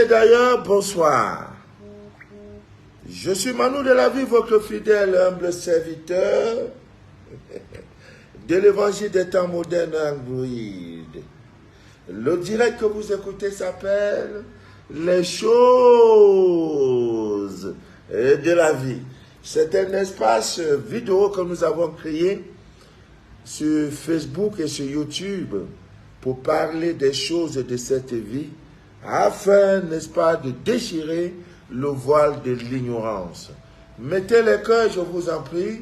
Et d'ailleurs, bonsoir. Je suis Manu de la vie, votre fidèle, humble serviteur de l'évangile des temps modernes Android. Le direct que vous écoutez s'appelle Les choses de la vie. C'est un espace vidéo que nous avons créé sur Facebook et sur YouTube pour parler des choses de cette vie afin, n'est-ce pas, de déchirer le voile de l'ignorance. Mettez les cœurs, je vous en prie.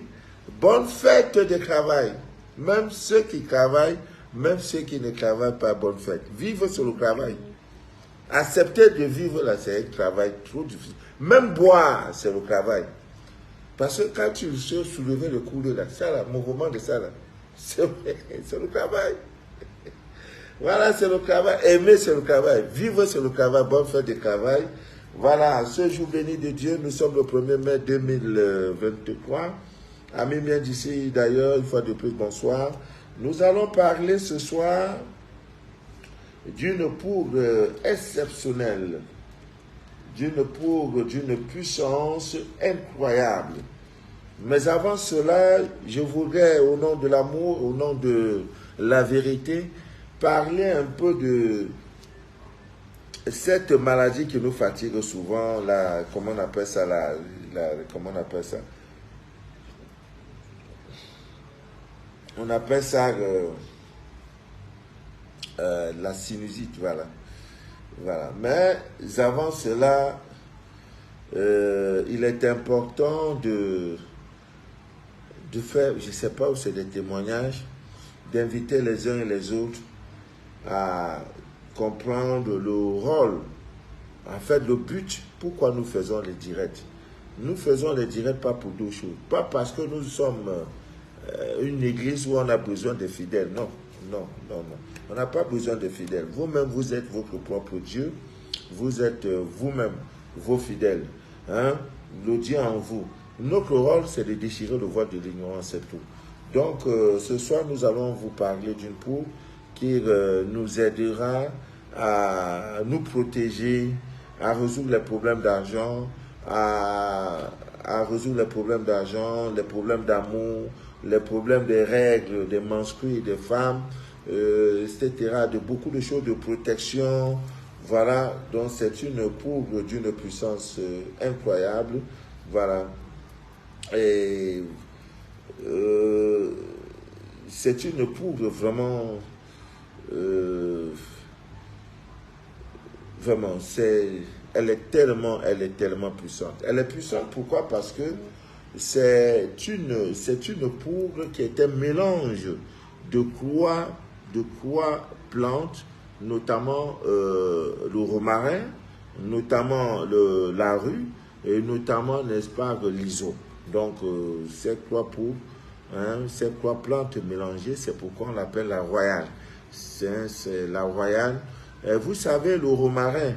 Bonne fête de travail. Même ceux qui travaillent, même ceux qui ne travaillent pas, bonne fête. Vivre sur le travail. Accepter de vivre là, c'est un travail trop difficile. Même boire, c'est le travail. Parce que quand tu sais soulever le coude là, ça là, mouvement de ça là, c'est le travail. Voilà, c'est le travail. Aimer, c'est le travail. Vivre, c'est le travail. Bonne fête de travail. Voilà, ce jour béni de Dieu, nous sommes le 1er mai 2023. Amis bien d'ici, d'ailleurs, une fois de plus, bonsoir. Nous allons parler ce soir d'une poudre exceptionnelle, d'une poudre d'une puissance incroyable. Mais avant cela, je voudrais, au nom de l'amour, au nom de la vérité, parler un peu de cette maladie qui nous fatigue souvent, comment on appelle ça, comment on appelle ça? On appelle ça la sinusite, voilà. Voilà. Mais avant cela, il est important de faire, je ne sais pas où c'est des témoignages, d'inviter les uns et les autres à comprendre le rôle, en fait le but, pourquoi nous faisons les directs. Nous faisons les directs pas pour deux choses. Pas parce que nous sommes une église où on a besoin de fidèles. Non, non, non, non. On n'a pas besoin de fidèles. Vous-même, vous êtes votre propre Dieu. Vous êtes vous-même vos fidèles. Hein? Le Dieu en vous. Notre rôle, c'est de déchirer le voile de l'ignorance, c'est tout. Donc, ce soir, nous allons vous parler d'une poudre qui nous aidera à nous protéger, à résoudre les problèmes d'argent, à résoudre les problèmes d'argent, les problèmes d'amour, les problèmes des règles, des menstrues, des femmes, etc., de beaucoup de choses de protection. Voilà, donc c'est une poudre d'une puissance incroyable. Voilà. Et c'est une poudre vraiment, vraiment, elle est tellement puissante. Elle est puissante, pourquoi? Parce que c'est une poudre qui est un mélange de quoi plantes, notamment le romarin, notamment la rue, et notamment, n'est-ce pas, l'iso. Donc, ces trois poudres, hein, ces trois plantes mélangées, c'est pourquoi on l'appelle la royale. C'est la royale. Et vous savez, le romarin,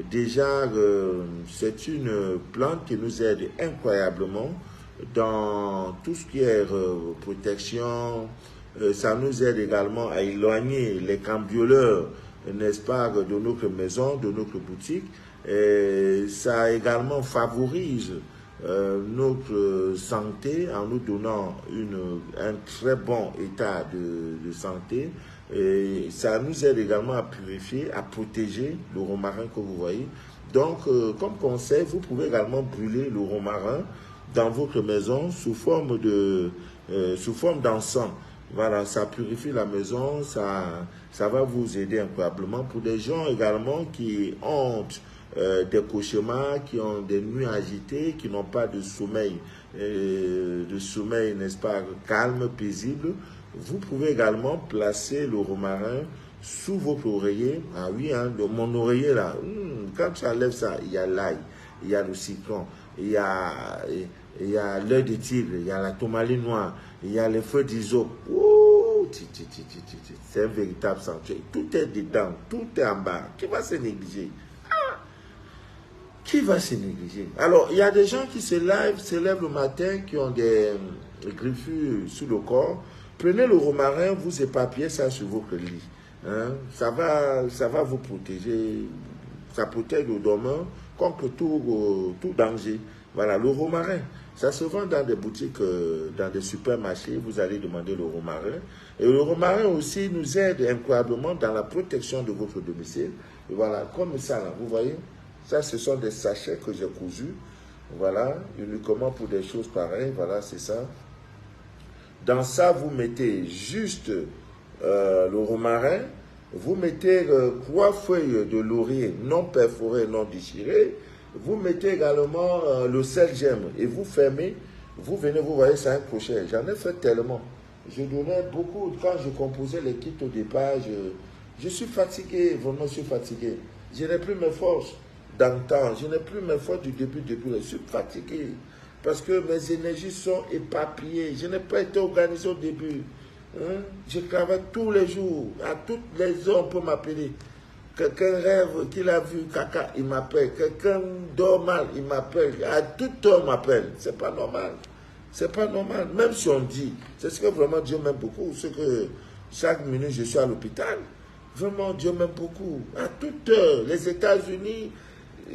déjà, c'est une plante qui nous aide incroyablement dans tout ce qui est protection. Ça nous aide également à éloigner les cambrioleurs, n'est-ce pas, de notre maison, de notre boutique. Et ça également favorise notre santé en nous donnant un très bon état de santé. Et ça nous aide également à purifier, à protéger le romarin que vous voyez. Donc, comme conseil, vous pouvez également brûler le romarin dans votre maison sous forme d'encens. Voilà, ça purifie la maison, ça va vous aider incroyablement. Pour des gens également qui ont des cauchemars, qui ont des nuits agitées, qui n'ont pas de sommeil, n'est-ce pas, calme, paisible, vous pouvez également placer le romarin sous votre oreiller. Ah oui, hein, mon oreiller là, quand tu enlèves ça, il y a l'ail, il y a le citron, il y a l'œil de tigre, il y a la tourmaline noire, il y a les feux d'iso. C'est un véritable sanctuaire. Tout est dedans, tout est en bas. Qui va se négliger? Qui va se négliger? Alors, il y a des gens qui se lèvent le matin, qui ont des griffures sur le corps. Prenez le romarin, vous éparpillez ça sur votre lit. Hein? Ça va vous protéger Ça protège le dormeur contre tout danger. Voilà, le romarin. Ça se vend dans des boutiques, dans des supermarchés. Vous allez demander le romarin. Et le romarin aussi nous aide incroyablement dans la protection de votre domicile. Et voilà, comme ça, là, vous voyez, ça, ce sont des sachets que j'ai cousus. Voilà, uniquement pour des choses pareilles. Voilà, c'est ça. Dans ça, vous mettez juste le romarin. Vous mettez 3 feuilles de laurier non perforées, non déchirées. Vous mettez également le sel gemme et vous fermez. Vous venez, vous voyez, c'est un crochet. J'en ai fait tellement. Je donnais beaucoup. Quand je composais les kits au départ, je suis fatigué. Vraiment, je suis fatigué. Je n'ai plus mes forces d'antan. Je n'ai plus mes forces du début. Je suis fatigué. Parce que mes énergies sont éparpillées. Je n'ai pas été organisé au début. Hein? Je travaille tous les jours. À toutes les heures, on peut m'appeler. Quelqu'un rêve qu'il a vu caca, il m'appelle. Quelqu'un dort mal, il m'appelle. À toute heure, on m'appelle. C'est pas normal. C'est pas normal. Même si on dit, c'est ce que vraiment Dieu m'aime beaucoup. C'est que chaque minute, je suis à l'hôpital. Vraiment, Dieu m'aime beaucoup. À toute heure, les États-Unis,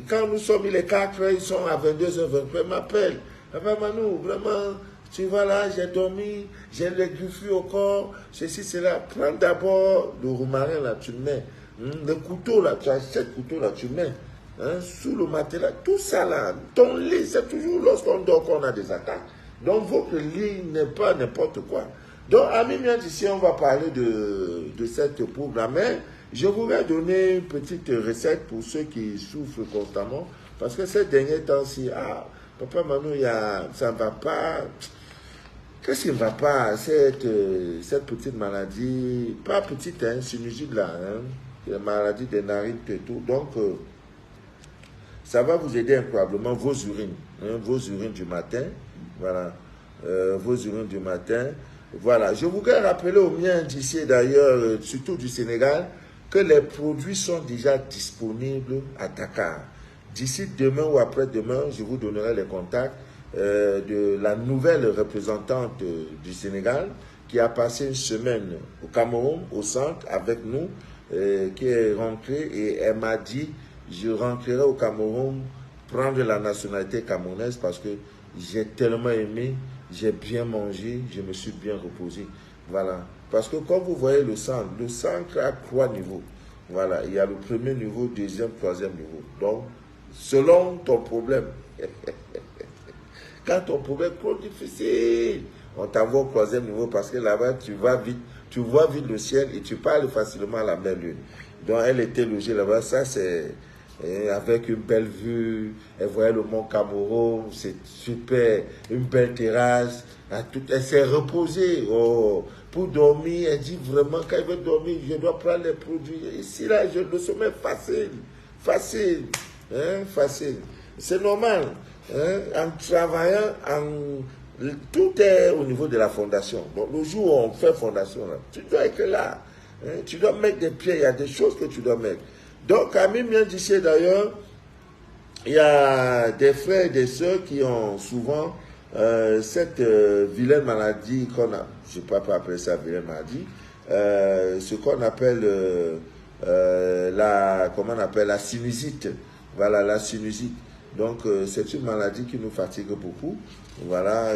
quand nous sommes les 4 heures, ils sont à 22h23, ils m'appellent. Papa Manou, vraiment, tu vois là, j'ai dormi, j'ai les griffes au corps, ceci, cela. Prends d'abord le romarin là, tu le mets. Le couteau là, tu achètes le couteau là, tu mets. Sous le matelas, tout ça là. Ton lit, c'est toujours lorsqu'on dort qu'on a des attaques. Donc votre lit n'est pas n'importe quoi. Donc, amis miens, ici, on va parler de cette poudre là. Mais je voudrais donner une petite recette pour ceux qui souffrent constamment. Parce que ces derniers temps-ci, Papa Manou, ça ne va pas. Qu'est-ce qui ne va pas? Cette petite maladie, pas petite, sinusite là, la maladie des narines et tout. Donc, ça va vous aider incroyablement vos urines du matin. Voilà, vos urines du matin. Voilà, je voudrais rappeler aux miens d'ici d'ailleurs, surtout du Sénégal, que les produits sont déjà disponibles à Dakar. D'ici demain ou après-demain, je vous donnerai les contacts de la nouvelle représentante du Sénégal qui a passé une semaine au Cameroun, au centre, avec nous, qui est rentrée et elle m'a dit, je rentrerai au Cameroun prendre la nationalité camerounaise parce que j'ai tellement aimé, j'ai bien mangé, je me suis bien reposé. Voilà. Parce que comme vous voyez le centre a 3 niveaux. Voilà. Il y a le premier niveau, deuxième, troisième niveau. Donc, selon ton problème, quand ton problème est trop difficile, on t'envoie au troisième niveau parce que là-bas, tu vois vite le ciel et tu parles facilement à la même lune. Donc, elle était logée là-bas. Ça, c'est avec une belle vue. Elle voyait le mont Cameroun. C'est super. Une belle terrasse. Elle s'est reposée pour dormir. Elle dit vraiment, quand elle veut dormir, je dois prendre les produits. Ici, là, le sommeil facile. Facile. Facile. C'est normal. En travaillant, tout est au niveau de la fondation. Donc, le jour où on fait fondation, là, tu dois être là. Tu dois mettre des pieds. Il y a des choses que tu dois mettre. Donc, à Mimien d'ici d'ailleurs, il y a des frères et des sœurs qui ont souvent cette vilaine maladie qu'on a, je ne sais pas appeler ça vilaine maladie, ce qu'on appelle la sinusite. Voilà, la sinusite. Donc, c'est une maladie qui nous fatigue beaucoup. Voilà,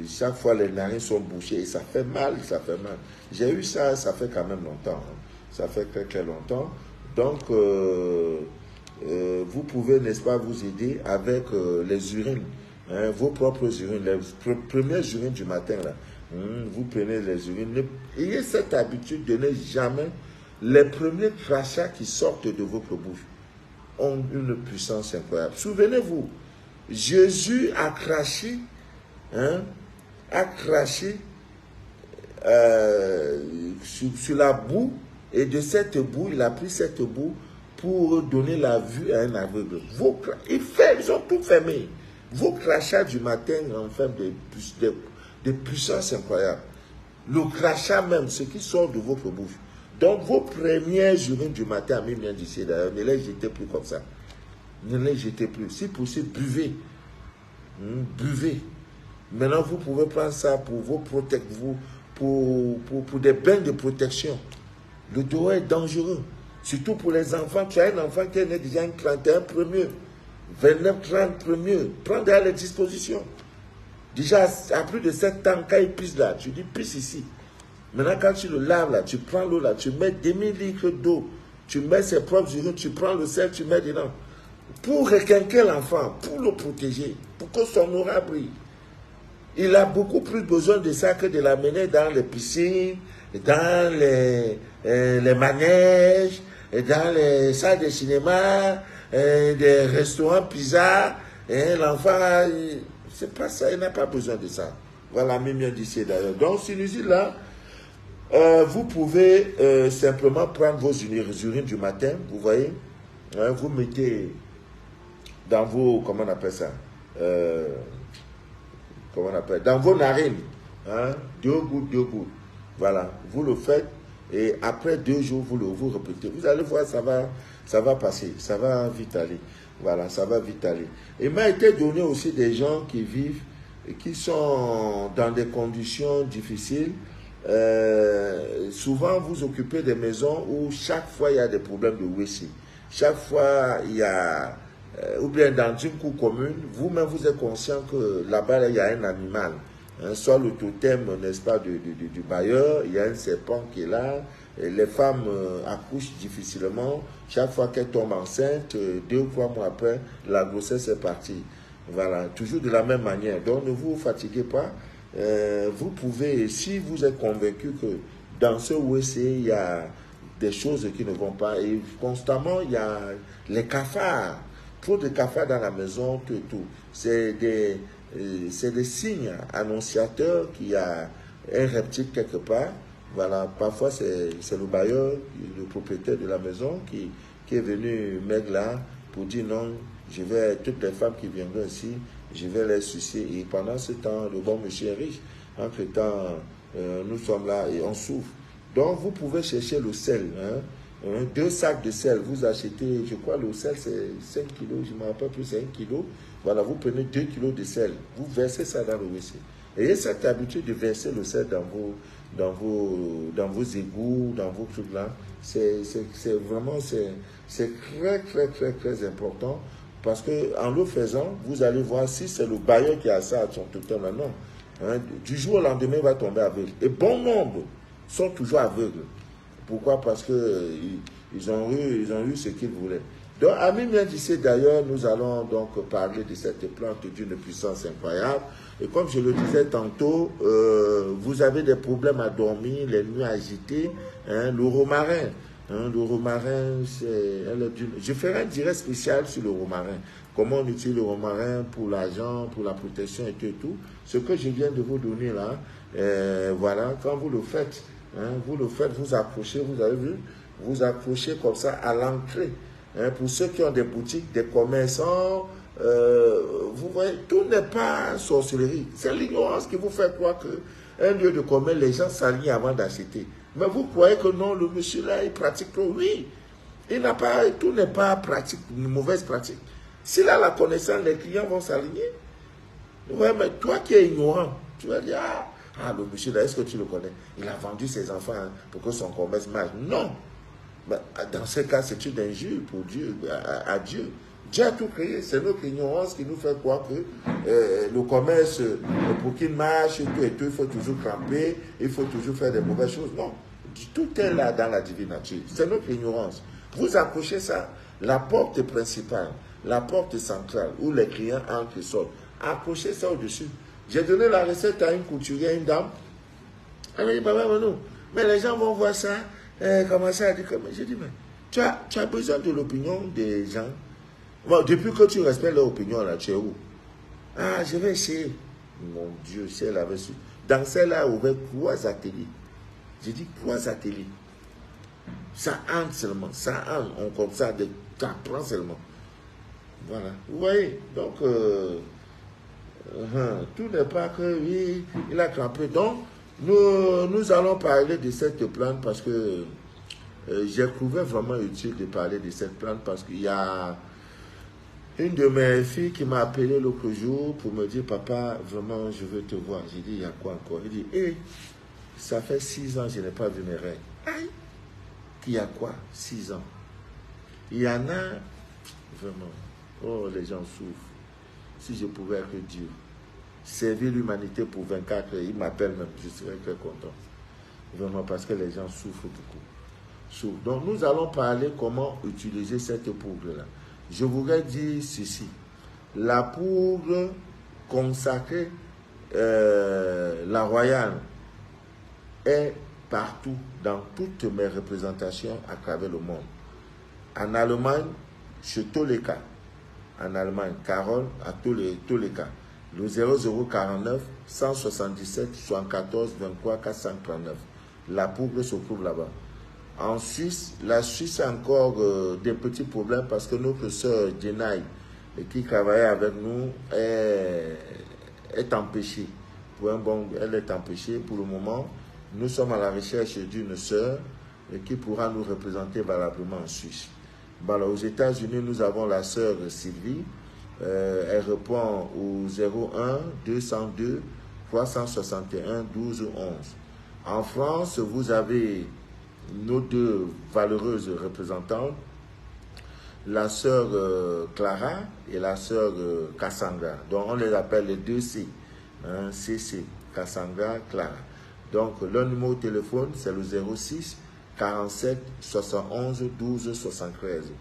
chaque fois les narines sont bouchées et ça fait mal, ça fait mal. J'ai eu ça, ça fait quand même longtemps. Ça fait très très longtemps. Donc, vous pouvez, n'est-ce pas, vous aider avec les urines, vos propres urines, les premières urines du matin, là. Vous prenez les urines. Ayez cette habitude de ne jamais, les premiers crachats qui sortent de votre bouche ont une puissance incroyable. Souvenez-vous, Jésus a craché, sur la boue, et de cette boue, il a pris cette boue pour donner la vue à un aveugle. Ils ont tout fermé. Vos crachats du matin enferment des puissances incroyables. Le crachat même, ce qui sort de votre bouche. Donc, vos premières urines du matin, même bien d'ici d'ailleurs, ne les jetez plus comme ça. Ne les jetez plus. Si possible, buvez. Buvez. Maintenant, vous pouvez prendre ça pour pour des bains de protection. Le dehors est dangereux. Surtout pour les enfants. Tu as un enfant qui est né déjà un 31 premier, 29, 30 premier. Prends déjà les dispositions. Déjà, à plus de 7 ans, quand il pisse là, tu dis pisse ici. Maintenant, quand tu le laves là, tu prends l'eau là, tu mets 2000 litres d'eau, tu mets ses propres urines, tu prends le sel, tu mets dedans. Pour requinquer l'enfant, pour le protéger, pour que son aura brille. Il a beaucoup plus besoin de ça que de l'amener dans les piscines, dans les manèges, dans les salles de cinéma, des restaurants pizza. L'enfant, c'est pas ça, il n'a pas besoin de ça. Voilà, même bien d'ici d'ailleurs. Donc, sinusite là, vous pouvez simplement prendre vos urines du matin, vous voyez, vous mettez dans vos, comment on appelle ça, comment on appelle, dans vos narines, 2 gouttes, 2 gouttes. Voilà, vous le faites et après 2 jours, vous répétez. Vous allez voir, ça va passer, ça va vite aller. Voilà, ça va vite aller. Il m'a été donné aussi des gens qui vivent, qui sont dans des conditions difficiles. Souvent, vous occupez des maisons où chaque fois, il y a des problèmes de WC. Chaque fois, il y a, ou bien dans une cour commune, vous-même, vous êtes conscient que là-bas, il y a un animal. Soit le totem, n'est-ce pas, du bailleur, il y a un serpent qui est là. Et les femmes accouchent difficilement. Chaque fois qu'elles tombent enceintes, 2 ou 3 mois après, la grossesse est partie. Voilà, toujours de la même manière. Donc, ne vous fatiguez pas. Vous pouvez, si vous êtes convaincu que dans ce WC, il y a des choses qui ne vont pas, et constamment, il y a les cafards. Trop de cafards dans la maison, tout. C'est des signes annonciateurs qu'il y a un reptile quelque part. Voilà, parfois c'est le bailleur, le propriétaire de la maison qui est venu mettre là pour dire non, toutes les femmes qui viendront ici, je vais les sucer. Et pendant ce temps, le bon monsieur est riche. Entre-temps, nous sommes là et on souffre. Donc vous pouvez chercher le sel. 2 sacs de sel, vous achetez, je crois le sel c'est 5 kilos, je ne me rappelle plus, c'est 1 kilo. Voilà, vous prenez 2 kilos de sel, vous versez ça dans le WC. Ayez cette habitude de verser le sel dans vos égouts, dans vos trucs là. C'est vraiment, c'est très important. Parce qu'en le faisant, vous allez voir si c'est le bailleur qui a ça à son totem là, non. Du jour au lendemain, il va tomber aveugle. Et bon nombre sont toujours aveugles. Pourquoi? Parce qu'ils ont eu ce qu'ils voulaient. Donc, à Mimien d'ici, d'ailleurs, nous allons donc parler de cette plante d'une puissance incroyable. Et comme je le disais tantôt, vous avez des problèmes à dormir, les nuits agitées, le romarin. Le romarin, je ferai un direct spécial sur le romarin. Comment on utilise le romarin pour l'argent, pour la protection et tout. Ce que je viens de vous donner là, voilà, quand vous le faites, vous accrochez, vous avez vu, vous accrochez comme ça à l'entrée. Pour ceux qui ont des boutiques, des commerçants, vous voyez, tout n'est pas sorcellerie. C'est l'ignorance qui vous fait croire qu'un lieu de commerce, les gens s'alignent avant d'acheter. Mais vous croyez que non, le monsieur là, il pratique trop. Oui, tout n'est pas pratique, une mauvaise pratique. S'il a la connaissance, les clients vont s'aligner. Ouais, mais toi qui es ignorant, tu vas dire, le monsieur là, est-ce que tu le connais? Il a vendu ses enfants pour que son commerce marche. Non. Mais dans ce cas, c'est une injure pour Dieu, à Dieu. Dieu a tout créé. C'est notre ignorance qui nous fait croire que le commerce, pour qu'il marche, il faut toujours cramper, il faut toujours faire des mauvaises choses. Non. Tout est là dans la divine nature. C'est notre ignorance. Vous accrochez ça, la porte principale, la porte centrale, où les clients entrent et sortent. Accrochez ça au-dessus. J'ai donné la recette à une couturière, une dame. Elle m'a dit, mais les gens vont voir ça. Commencer à dire que, j'ai dit, mais tu as besoin de l'opinion des gens. Bon, depuis que tu respectes leur opinion, là, tu es où? Je vais essayer. Mon Dieu, si elle avait su. Dans celle-là, elle a ouvert 3 ateliers. J'ai dit 3 ateliers. Ça entre seulement. Ça entre. On comme ça, tu apprends seulement. Voilà. Vous voyez? Donc, tout n'est pas que, oui, il a crampé. Donc, nous allons parler de cette plante parce que j'ai trouvé vraiment utile de parler de cette plante parce qu'il y a une de mes filles qui m'a appelé l'autre jour pour me dire, papa, vraiment, je veux te voir. J'ai dit, il y a quoi encore? Il dit, ça fait 6 ans que je n'ai pas vu mes règles. Aïe! Il y a quoi? 6 ans. Il y en a, vraiment, oh, les gens souffrent. Si je pouvais être Dieu, servir l'humanité pour 24 heures, il m'appelle même, je serais très content. Vraiment, parce que les gens souffrent beaucoup. Donc, nous allons parler comment utiliser cette poudre-là. Je voudrais dire ceci. La poudre consacrée, la royale, est partout, dans toutes mes représentations à travers le monde. En Allemagne, chez tous les cas. En Allemagne, Carole, à tous les cas. Le 0049 177 74 23 439. La poudre se trouve là-bas. En Suisse, la Suisse a encore des petits problèmes parce que notre sœur Jenai, qui travaillait avec nous, est empêchée. Elle est empêchée pour le moment. Nous sommes à la recherche d'une sœur qui pourra nous représenter valablement en Suisse. Alors, aux États-Unis, nous avons la sœur Sylvie. Elle répond au 01 202 361 12 11. En France, vous avez nos deux valeureuses représentantes, la sœur Clara et la sœur Cassandra. Donc, on les appelle les deux C. Hein, CC, Cassandra, Clara. Donc, leur numéro de téléphone, c'est le 06 47 71 12 73.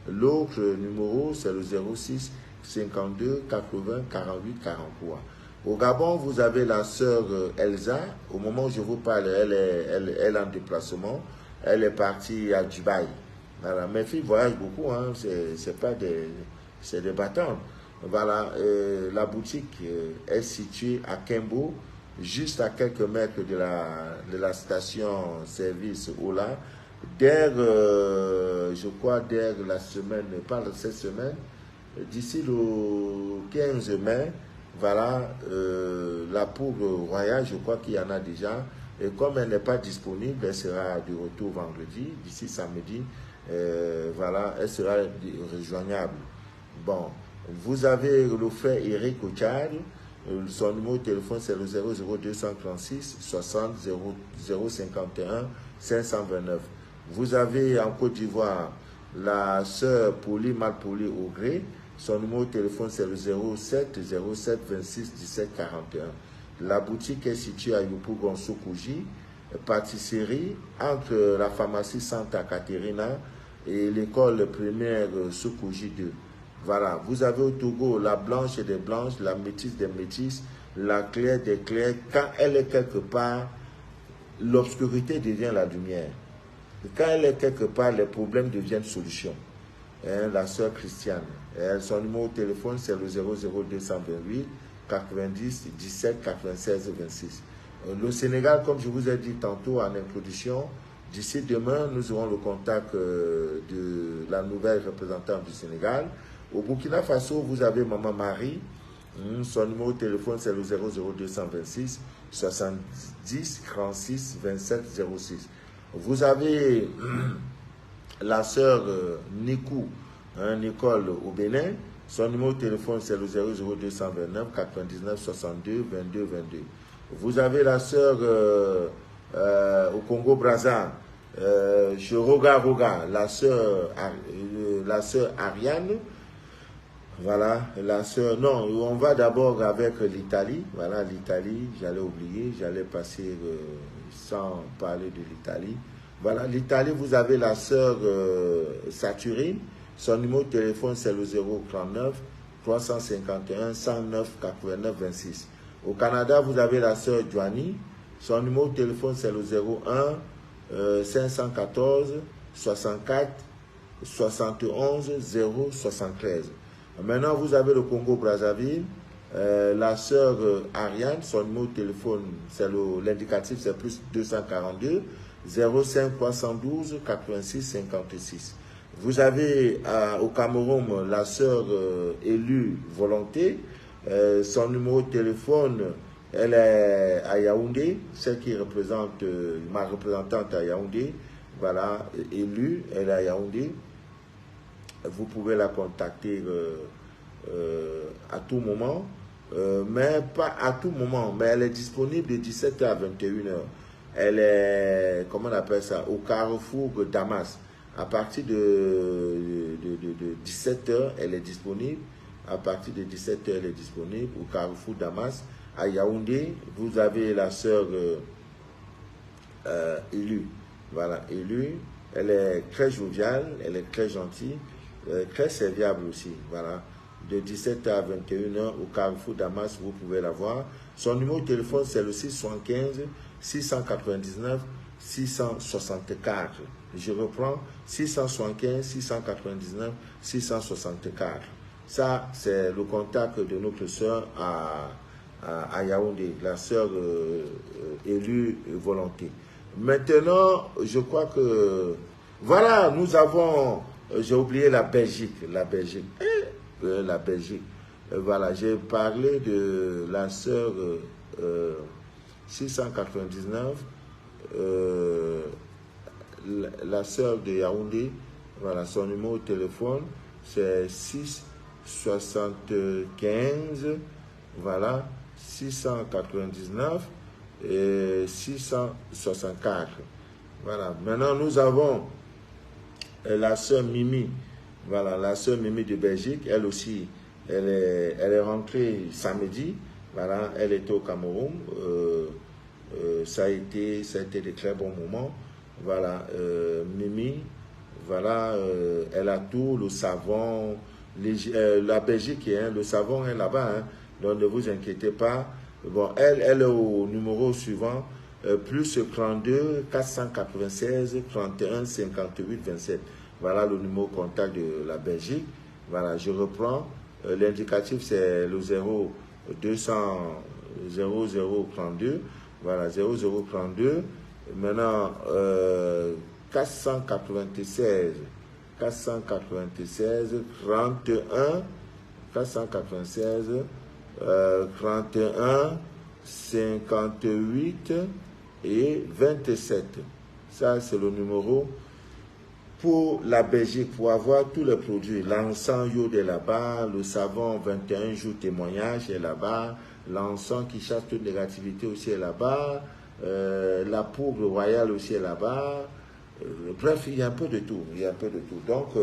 L'autre numéro, c'est le 06 52 80 48 43. Au Gabon, vous avez la sœur Elsa. Au moment où je vous parle, elle est en déplacement. Elle est partie à Dubaï. Voilà. Mes filles voyagent beaucoup, hein. C'est des battants. Voilà, la boutique est située à Kembo, juste à quelques mètres de la station-service Ola. Je crois, dès la semaine, pas cette semaine, d'ici le 15 mai, voilà, la poudre royale, je crois qu'il y en a déjà. Et comme elle n'est pas disponible, elle sera de retour vendredi, d'ici samedi, voilà, elle sera rejoignable. Bon, vous avez le frère Eric Ochad, son numéro de téléphone c'est le 00236 60 051 529. Vous avez en Côte d'Ivoire la sœur Poli Malpoli Augré, son numéro de téléphone c'est le 07 07 26 17 41. La boutique est située à Yopougon Soukouji, pâtisserie entre la pharmacie Santa Caterina et l'école primaire Soukouji 2. Voilà, vous avez au Togo la blanche des blanches, la métisse des métisses, la claire des clairs. Quand elle est quelque part, l'obscurité devient la lumière. Et quand elle est quelque part, les problèmes deviennent solutions. Hein, la sœur Christiane, son numéro de téléphone c'est le 00228 90 17 96 26. Le Sénégal, comme je vous ai dit tantôt en introduction, d'ici demain, nous aurons le contact de la nouvelle représentante du Sénégal. Au Burkina Faso, vous avez Maman Marie. Son numéro de téléphone, c'est le 00226 70 36 27 06. Vous avez la sœur Nikou, Nicole au Bénin. Son numéro de téléphone, c'est le 00229 99 62 22 22. Vous avez la sœur au Congo-Brazza, chez Roga, la sœur Ariane. Voilà, la sœur. Non, on va d'abord avec l'Italie. Voilà, l'Italie, j'allais oublier, j'allais passer sans parler de l'Italie. Voilà, l'Italie, vous avez la sœur Saturine. Son numéro de téléphone, c'est le 039 351 109 89 26. Au Canada, vous avez la sœur Joanie. Son numéro de téléphone, c'est le 01 514 64 71 073. Maintenant, vous avez le Congo-Brazzaville. La sœur Ariane, son numéro de téléphone, c'est l'indicatif, c'est plus 242 05 312 86 56. Vous avez au Cameroun la sœur élue Volonté. Son numéro de téléphone, elle est à Yaoundé, celle qui représente ma représentante à Yaoundé. Voilà, élue, elle est à Yaoundé. Vous pouvez la contacter à tout moment, mais pas à tout moment, mais elle est disponible de 17h à 21h. Elle est, comment on appelle ça, au carrefour Damas, À partir de 17h, elle est disponible. À partir de 17h, elle est disponible au Carrefour Damas. À Yaoundé, vous avez la sœur Élu. Voilà, Élu. Elle est très joviale, elle est très gentille, très serviable aussi. Voilà. De 17h à 21h au Carrefour Damas, vous pouvez la voir. Son numéro de téléphone, c'est le 675 699 664. Je reprends, 675 699 664. Ça, c'est le contact de notre sœur à Yaoundé, la sœur élue volonté. Maintenant, je crois que... Voilà, nous avons... j'ai oublié la Belgique. La Belgique. La Belgique. Voilà, j'ai parlé de la sœur 699. La sœur de Yaoundé. Voilà, son numéro de téléphone, c'est 675. Voilà, 699. Et 664. Voilà. Maintenant, nous avons la sœur Mimi. Voilà, la sœur Mimi de Belgique. Elle aussi, elle est rentrée samedi. Voilà, elle était au Cameroun. Ça a été de très bons moments. Voilà, Mimi. Voilà, elle a tout, le savon. La Belgique, hein, le savon est là-bas. Hein, donc, ne vous inquiétez pas. Bon, elle est au numéro suivant, plus 32 496 31 58 27. Voilà le numéro contact de la Belgique. Voilà, je reprends. L'indicatif, c'est le 0032. Voilà, 0032. Maintenant, 496 31 496 31, 58 et 27. Ça, c'est le numéro pour la Belgique, pour avoir tous les produits. L'encens Yod est là-bas, le savon 21 jours témoignage est là-bas, l'encens qui chasse toute négativité aussi est là-bas, la poudre royale aussi est là-bas. Bref, il y a un peu de tout. Il y a un peu de tout. Donc,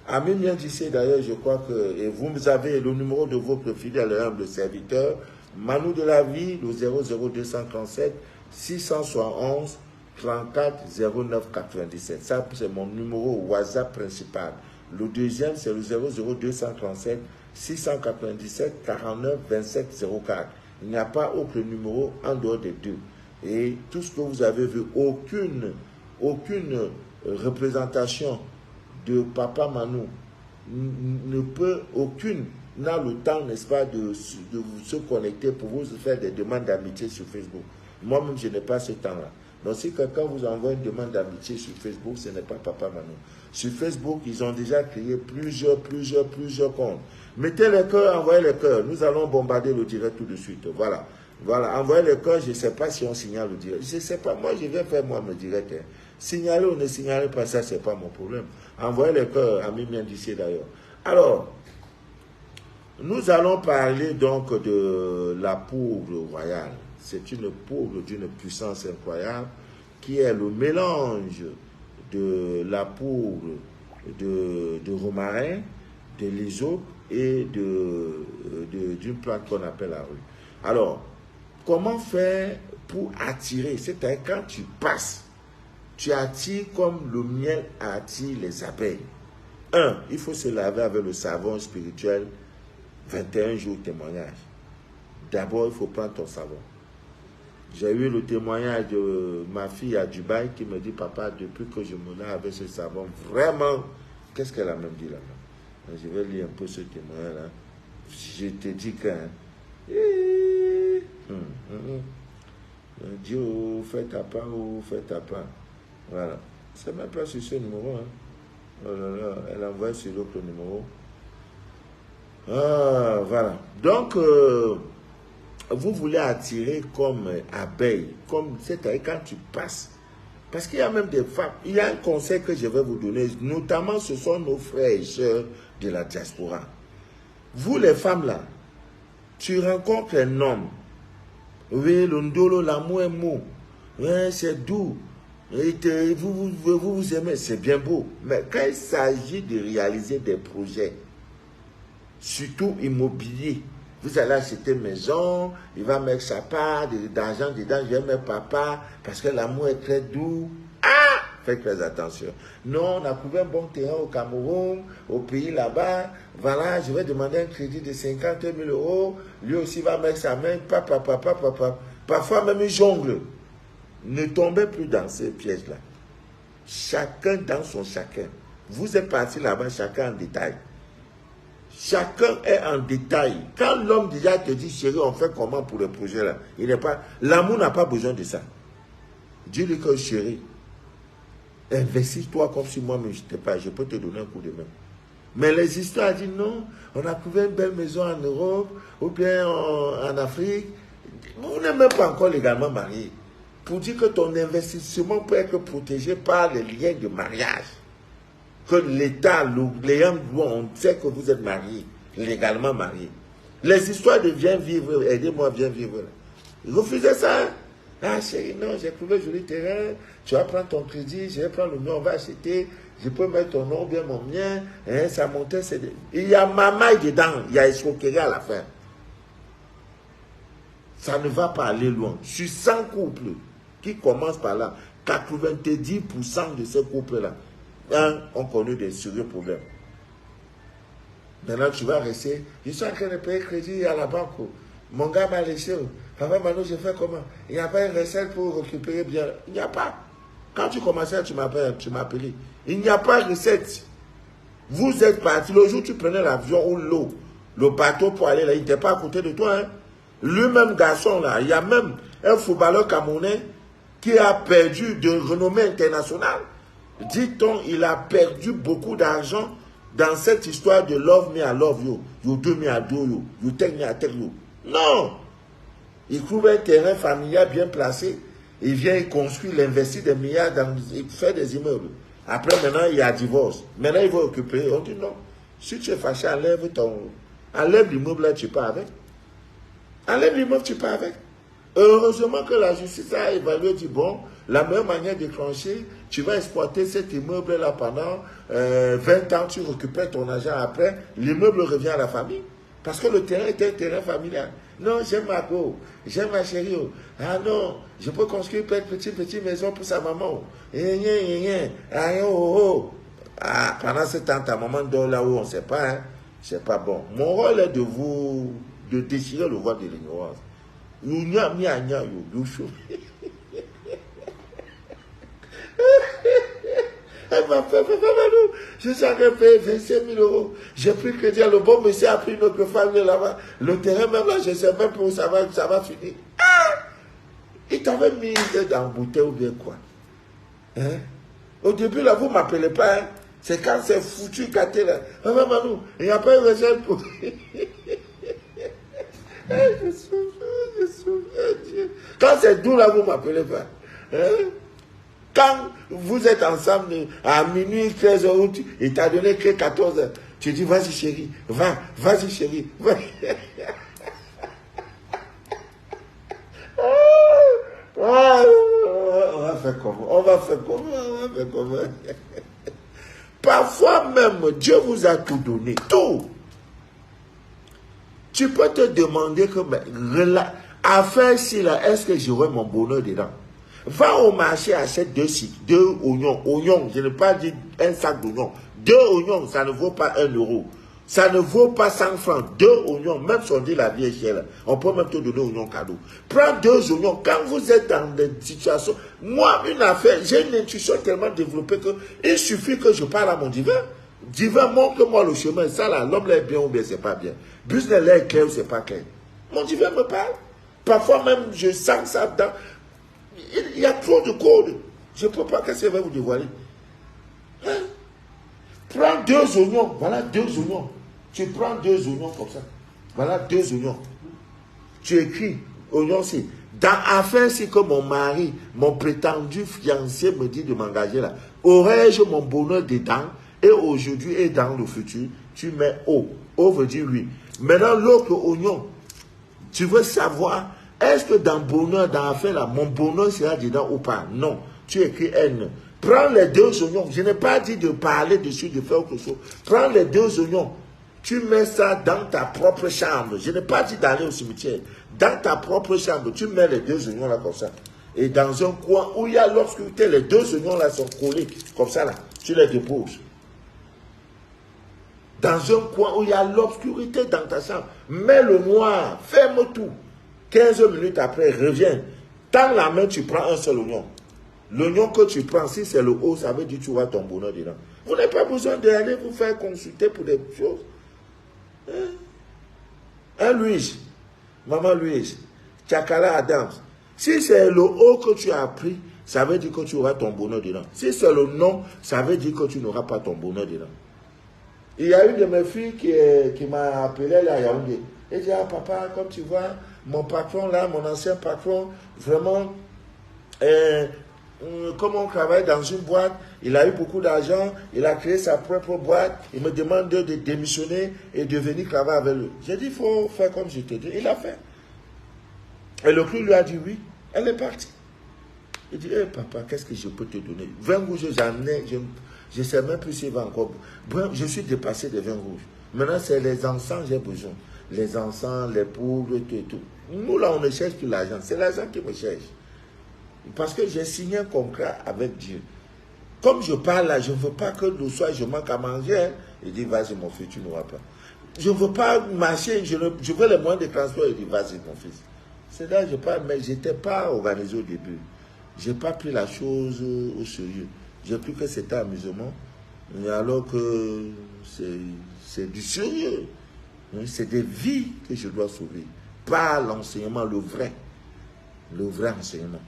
Amin vient d'ici d'ailleurs, je crois que et vous avez le numéro de votre fidèle humble serviteur, Manu de la vie, le 00237 671 34 09 97. Ça, c'est mon numéro WhatsApp principal. Le deuxième, c'est le 00237 697 49 27 04. Il n'y a pas autre numéro en dehors des deux. Et tout ce que vous avez vu, aucune représentation de Papa Manu aucune n'a le temps, n'est-ce pas, de se connecter pour vous faire des demandes d'amitié sur Facebook. Moi-même, je n'ai pas ce temps-là. Donc, si quelqu'un vous envoie une demande d'amitié sur Facebook, ce n'est pas Papa Manu. Sur Facebook, ils ont déjà créé plusieurs comptes. Mettez les cœurs, envoyez les cœurs. Nous allons bombarder le direct tout de suite. Voilà. Voilà, envoyez les cœurs, je ne sais pas si on signale le direct. Je ne sais pas, moi je vais faire moi le direct. Hein. Signaler ou ne signaler pas, ça, ce n'est pas mon problème. Envoyez les cœurs, à Mimi d'ici d'ailleurs. Alors, nous allons parler donc de la poudre royale. C'est une poudre d'une puissance incroyable qui est le mélange de la poudre de romarin, de l'hysope et d'une plante qu'on appelle la rue. Alors, comment faire pour attirer? C'est-à-dire quand tu passes, tu attires comme le miel attire les abeilles. Il faut se laver avec le savon spirituel 21 jours témoignage. D'abord, il faut prendre ton savon. J'ai eu le témoignage de ma fille à Dubaï qui me dit, papa, depuis que je me lave avec ce savon, vraiment, qu'est-ce qu'elle a même dit là-bas? Je vais lire un peu ce témoignage-là. Je te dis que... Dieu, fais ta part ou fais ta part. Voilà. C'est même pas sur ce numéro. Hein. Oh là là, elle envoie sur l'autre numéro. Ah, voilà. Donc, vous voulez attirer comme abeille, comme c'est-à-dire quand tu passes. Parce qu'il y a même des femmes. Il y a un conseil que je vais vous donner, notamment ce sont nos frères et sœurs de la diaspora. Vous les femmes là, tu rencontres un homme. Oui, le ndolo, l'amour est mou. Oui, c'est doux. Vous aimez, c'est bien beau. Mais quand il s'agit de réaliser des projets, surtout immobiliers, vous allez acheter une maison, il va mettre sa part d'argent dedans, je vais mettre papa, parce que l'amour est très doux. Ah! Faites très attention. Non, on a trouvé un bon terrain au Cameroun, au pays là-bas. Voilà, je vais demander un crédit de 50 000 euros. Lui aussi va mettre sa main, papa. Parfois même il jongle. Ne tombez plus dans ces pièges-là. Chacun dans son chacun. Vous êtes parti là-bas, chacun en détail. Chacun est en détail. Quand l'homme déjà te dit, chérie, on fait comment pour le projet là? Il n'est pas. L'amour n'a pas besoin de ça. Dis-lui que chérie, investis-toi comme si moi ne m'étais pas. Je peux te donner un coup de main. Mais les histoires disent non, on a trouvé une belle maison en Europe ou bien en Afrique. Vous n'êtes même pas encore légalement marié. Pour dire que ton investissement peut être protégé par les liens de mariage. Que l'État, l'ayant droit, on sait que vous êtes marié, légalement marié. Les histoires de viens vivre, aidez-moi, viens vivre. Refusez ça. Ah chérie, non, j'ai trouvé un joli terrain, tu vas prendre ton crédit, je vais prendre le mien, on va acheter, je peux mettre ton nom, bien mon mien, hein, ça montait, c'est... Il y a mamaille dedans, il y a escroquerie à la fin. Ça ne va pas aller loin. Sur 100 couples qui commencent par là, 90% de ces couples-là, ont connu des sérieux problèmes. Maintenant, tu vas rester. Je suis en train de payer crédit à la banque. Mon gars m'a laissé. Papa, maintenant, je fais comment? Il n'y a pas une recette pour récupérer bien. Il n'y a pas. Quand tu commençais, tu m'as appelé. Il n'y a pas de recette. Vous êtes parti. Le jour où tu prenais l'avion ou l'eau, le bateau pour aller là, il n'était pas à côté de toi. Hein? Lui-même, garçon, là, il y a même un footballeur camerounais qui a perdu de renommée internationale. Dit-on, il a perdu beaucoup d'argent dans cette histoire de love me, I love you. You do me, I do you. You take me, I take you. Non! Il trouve un terrain familial bien placé. Il vient, il construit, il investit des milliards, il fait des immeubles. Après, maintenant, il y a divorce. Maintenant, il va occuper. On dit non. Si tu es fâché, enlève l'immeuble là, tu pars avec. Enlève l'immeuble, tu pars avec. Heureusement que la justice a évalué, dit bon, la meilleure manière de trancher, tu vas exploiter cet immeuble-là pendant 20 ans, tu récupères ton argent après, l'immeuble revient à la famille. Parce que le terrain était un terrain familial. Non, j'aime ma go, j'aime ma chérie. Ah non, je peux construire une petite maison pour sa maman. Ah, pendant ce temps, ta maman dort là où on ne sait pas. Hein. C'est pas bon. Mon rôle est de déchirer le voile de l'ignorance. Elle m'a fait, je suis en train de payer 25 000 euros. J'ai pris crédit, le bon monsieur a pris une autre famille là-bas. Le terrain même là, je ne sais même pas où ça va finir. Ah! Il t'avait mis dans la bouteille ou bien quoi. Hein? Au début là, vous ne m'appelez pas. Hein? C'est quand c'est foutu gâté là. Maman, il n'y a pas une recette pour... Je souviens, Dieu. Quand c'est doux là, vous ne m'appelez pas. Hein? Quand vous êtes ensemble à minuit, 13 h, il t'a donné que 14 h. Tu dis, vas-y chérie, vas-y chérie. Va. On va faire comment? Parfois même, Dieu vous a tout donné, tout. Tu peux te demander que, à faire ci là, est-ce que j'aurai mon bonheur dedans? Va au marché, achète deux oignons. Oignons, je n'ai pas dit un sac d'oignons. 2 oignons, ça ne vaut pas 1 euro. Ça ne vaut pas 100 francs. 2 oignons, même si on dit la vie est chère, on peut même te donner oignons cadeau. Prends 2 oignons. Quand vous êtes dans des situations, moi, une affaire, j'ai une intuition tellement développée que il suffit que je parle à mon divin. Divin, montre-moi le chemin. Ça là, l'homme là est bien ou bien c'est pas bien. Business là est clair ou c'est pas clair. Mon divin me parle. Parfois même, je sens ça dans... Il y a trop de codes. Je ne peux pas, qu'est-ce que je vais vous dévoiler. Hein? Prends 2 oignons. Voilà 2 oignons. Tu prends 2 oignons comme ça. Voilà 2 oignons. Tu écris, oignons, c'est. Dans affaire, c'est que mon mari, mon prétendu fiancé me dit de m'engager là. Aurais-je mon bonheur dedans et aujourd'hui et dans le futur, tu mets O. O veut dire oui. Maintenant, l'autre oignon, tu veux savoir, est-ce que dans bonheur, dans affaire là, mon bonheur sera dedans ou pas? Non. tu écris N. Prends les 2 oignons. Je n'ai pas dit de parler dessus, de faire autre chose. Prends les 2 oignons. Tu mets ça dans ta propre chambre. Je n'ai pas dit d'aller au cimetière. Dans ta propre chambre, tu mets les 2 oignons là comme ça. Et dans un coin où il y a l'obscurité, les 2 oignons là sont collés. Comme ça là, tu les déposes. Dans un coin où il y a l'obscurité dans ta chambre, mets le noir, ferme tout. 15 minutes après, reviens. Tends la main, tu prends un seul oignon. L'oignon que tu prends, si c'est le haut, ça veut dire que tu vois ton bonheur dedans. Vous n'avez pas besoin d'aller vous faire consulter pour des choses. Louise, maman Louise, Tchakala Adams, si c'est le haut que tu as pris, ça veut dire que tu auras ton bonheur dedans. Si c'est le nom, ça veut dire que tu n'auras pas ton bonheur dedans. Il y a une de mes filles qui m'a appelé là à Yaoundé. Elle dit, ah papa, comme tu vois, mon patron là, mon ancien patron, vraiment, comme on travaille dans une boîte, il a eu beaucoup d'argent, il a créé sa propre boîte, il me demande de démissionner et de venir travailler avec lui. J'ai dit, il faut faire comme je te dis. Il a fait. Et le clou lui a dit oui. Elle est partie. Il dit, hey, papa, qu'est-ce que je peux te donner? 20 rouges, j'en ai, je ne sais même plus s'il va encore. Bref, je suis dépassé des 20 rouges. Maintenant, c'est les encens, j'ai besoin. Les encens, les poudres, tout et tout. Nous, là, on ne cherche plus l'argent. C'est l'argent qui me cherche. Parce que j'ai signé un contrat avec Dieu. Comme je parle là, je ne veux pas que le soir je manque à manger. Hein. Il dit, vas-y mon fils, tu n'auras pas. Je ne veux pas marcher, je veux les moyens de transport. Il dit, vas-y mon fils. C'est là que je parle, mais je n'étais pas organisé au début. Je n'ai pas pris la chose au sérieux. J'ai cru que c'était amusement. Mais alors que c'est du sérieux. C'est des vies que je dois sauver. Pas l'enseignement, le vrai enseignement.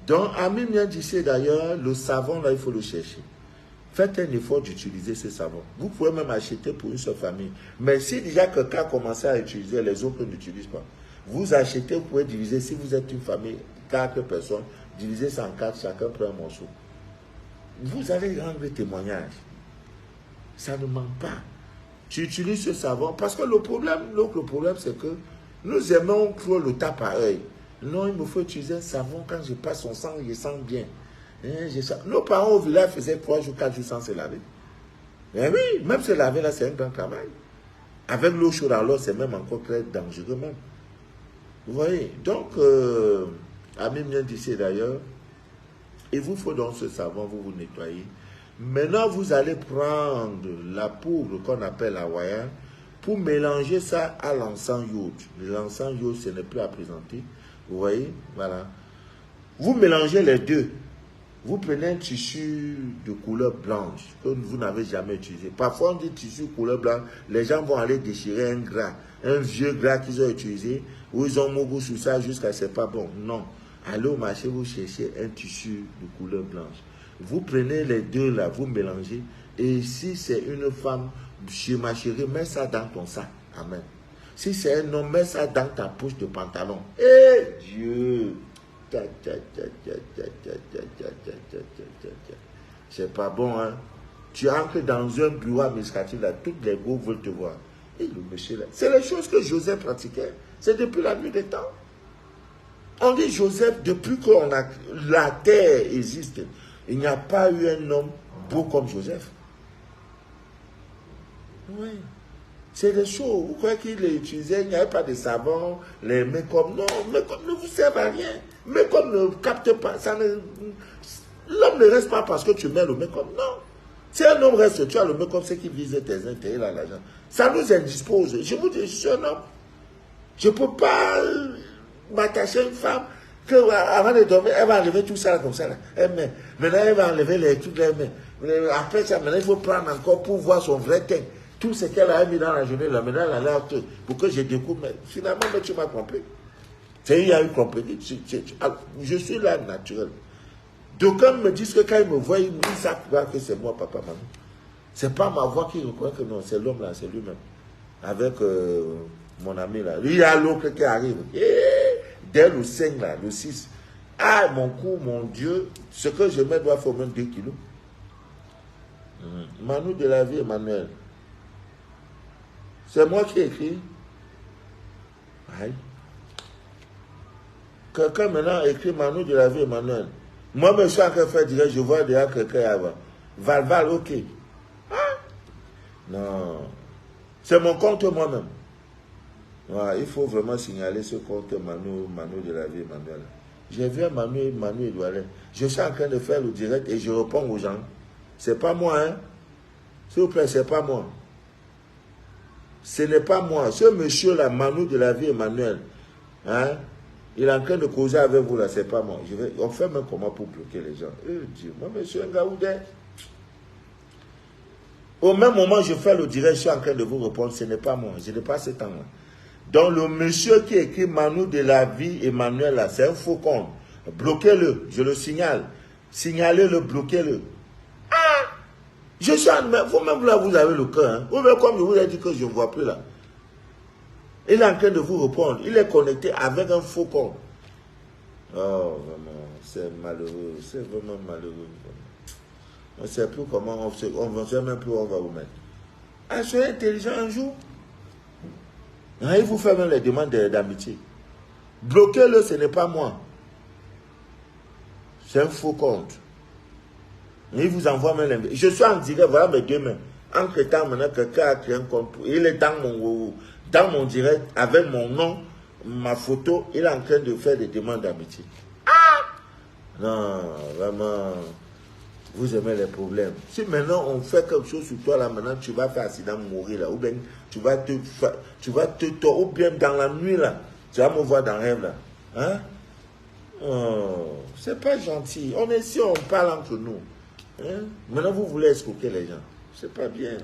Donc, Ami vient d'ici d'ailleurs, le savon, là, il faut le chercher. Faites un effort d'utiliser ce savon. Vous pouvez même acheter pour une seule famille. Mais si déjà quelqu'un a commencé à utiliser, les autres n'utilisent pas. Vous achetez, vous pouvez diviser. Si vous êtes une famille, 4 personnes, divisez ça en 4, chacun prend un morceau. Vous allez rendre témoignage. Ça ne manque pas. Tu utilises ce savon. Parce que l'autre problème, c'est que nous aimons trop le tape à œil. Non, il me faut utiliser un savon. Quand je passe son sang, je sens bien. Nos parents au village faisaient 3 jours, 4 jours sans se laver. Mais oui, même se laver là, c'est un grand travail. Avec l'eau chaude alors, c'est même encore très dangereux même. Vous voyez? Donc, Ami vient d'ici d'ailleurs. Il vous faut donc ce savon, vous vous nettoyez. Maintenant, vous allez prendre la poudre qu'on appelle la waya pour mélanger ça à l'encens yod. L'encens yod, ce n'est plus à présenter. Vous voyez? Voilà. Vous mélangez les deux. Vous prenez un tissu de couleur blanche que vous n'avez jamais utilisé. Parfois, on dit tissu couleur blanche, les gens vont aller déchirer un gras, un vieux gras qu'ils ont utilisé, ou ils ont mouru sur ça jusqu'à ce n'est pas bon. Non. Allez au marché, vous cherchez un tissu de couleur blanche. Vous prenez les deux là, vous mélangez. Et si c'est une femme, chez ma chérie, mets ça dans ton sac. Amen. Si c'est un homme, mets ça dans ta poche de pantalon. Eh Dieu! C'est pas bon, hein? Tu entres dans un bureau administratif là, toutes les go veulent te voir. Et le monsieur là, c'est les choses que Joseph pratiquait. C'est depuis la nuit des temps. On dit Joseph, depuis que la terre existe, il n'y a pas eu un homme beau comme Joseph. Oui. C'est des choses. Vous croyez qu'il les utilisait, il n'y avait pas de savon, les make-up. Non, make-up ne vous sert à rien. Make-up ne capte pas. L'homme ne reste pas parce que tu mets le make-up. Non. Si un homme reste, tu as le make-up, c'est qui vise tes intérêts là, l'argent. Ça nous indispose. Je vous dis, je suis un homme. Je ne peux pas m'attacher à une femme que avant de dormir, elle va enlever tout ça là, comme ça. Là. Maintenant, elle va enlever les trucs là. Après ça, maintenant, il faut prendre encore pour voir son vrai teint. Tout ce qu'elle a mis dans la journée, là, maintenant, elle a l'air pour que je découvre. Mais finalement, tu m'as compris. Il y a eu compris. Je suis là naturel. D'aucuns me disent que quand ils me voient, ils savent que c'est moi, papa, maman. Ce n'est pas ma voix qui reconnaît que non, c'est l'homme là, c'est lui-même. Avec mon ami là. Lui, il y a l'autre qui arrive. Dès le 5 là, le 6. Ah, mon cou, mon Dieu, ce que je mets doit faire même 2 kilos. Manu de la vie, Emmanuel. C'est moi qui écris. Aïe. Quelqu'un maintenant écrit Manu de la vie, Emmanuel. Moi, je suis en train de faire direct, je vois déjà quelqu'un avant. Val, ok. Ah? Non. C'est mon compte moi-même. Ouais, il faut vraiment signaler ce compte Manu de la vie, Emmanuel. J'ai vu un Manu Edouard. Je suis en train de faire le direct et je réponds aux gens. C'est pas moi, hein. S'il vous plaît, c'est pas moi. Ce n'est pas moi. Ce monsieur-là, Manu de la vie, Emmanuel, hein, il est en train de causer avec vous là, c'est pas moi. On fait même comment pour bloquer les gens. Dieu, moi, monsieur Ngaoudé. Au même moment, je fais le direct, je suis en train de vous répondre, ce n'est pas moi. Je n'ai pas ce temps-là. Donc, le monsieur qui écrit Manu de la vie, Emmanuel, là, c'est un faux compte. Bloquez-le, je le signale. Signalez-le, bloquez-le. Ah! Je suis en... Vous-même, là, vous avez le cœur. Hein? Vous-même, comme je vous ai dit que je ne vois plus là. Il est en train de vous répondre. Il est connecté avec un faux compte. Oh, vraiment, c'est malheureux. C'est vraiment malheureux. On ne sait plus comment, on ne sait même plus où on va vous mettre. Ah, soyez intelligent un jour. Ah, il vous fait même les demandes d'amitié. Bloquez-le, ce n'est pas moi. C'est un faux compte. Il vous envoie même l'invitation. Je suis en direct, voilà mes deux mains. Entre temps, maintenant, quelqu'un a créé un compte. Il est dans mon direct, avec mon nom, ma photo. Il est en train de faire des demandes d'amitié. Ah! Non, vraiment, vous aimez les problèmes. Si maintenant on fait quelque chose sur toi, là, maintenant, tu vas faire accident, mourir, là. Ou bien, tu vas te tordre, ou bien dans la nuit, là. Tu vas me voir dans le rêve, là. Hein? Oh, c'est pas gentil. On est ici, on parle entre nous. Hein? Maintenant, vous voulez escroquer les gens. C'est pas bien.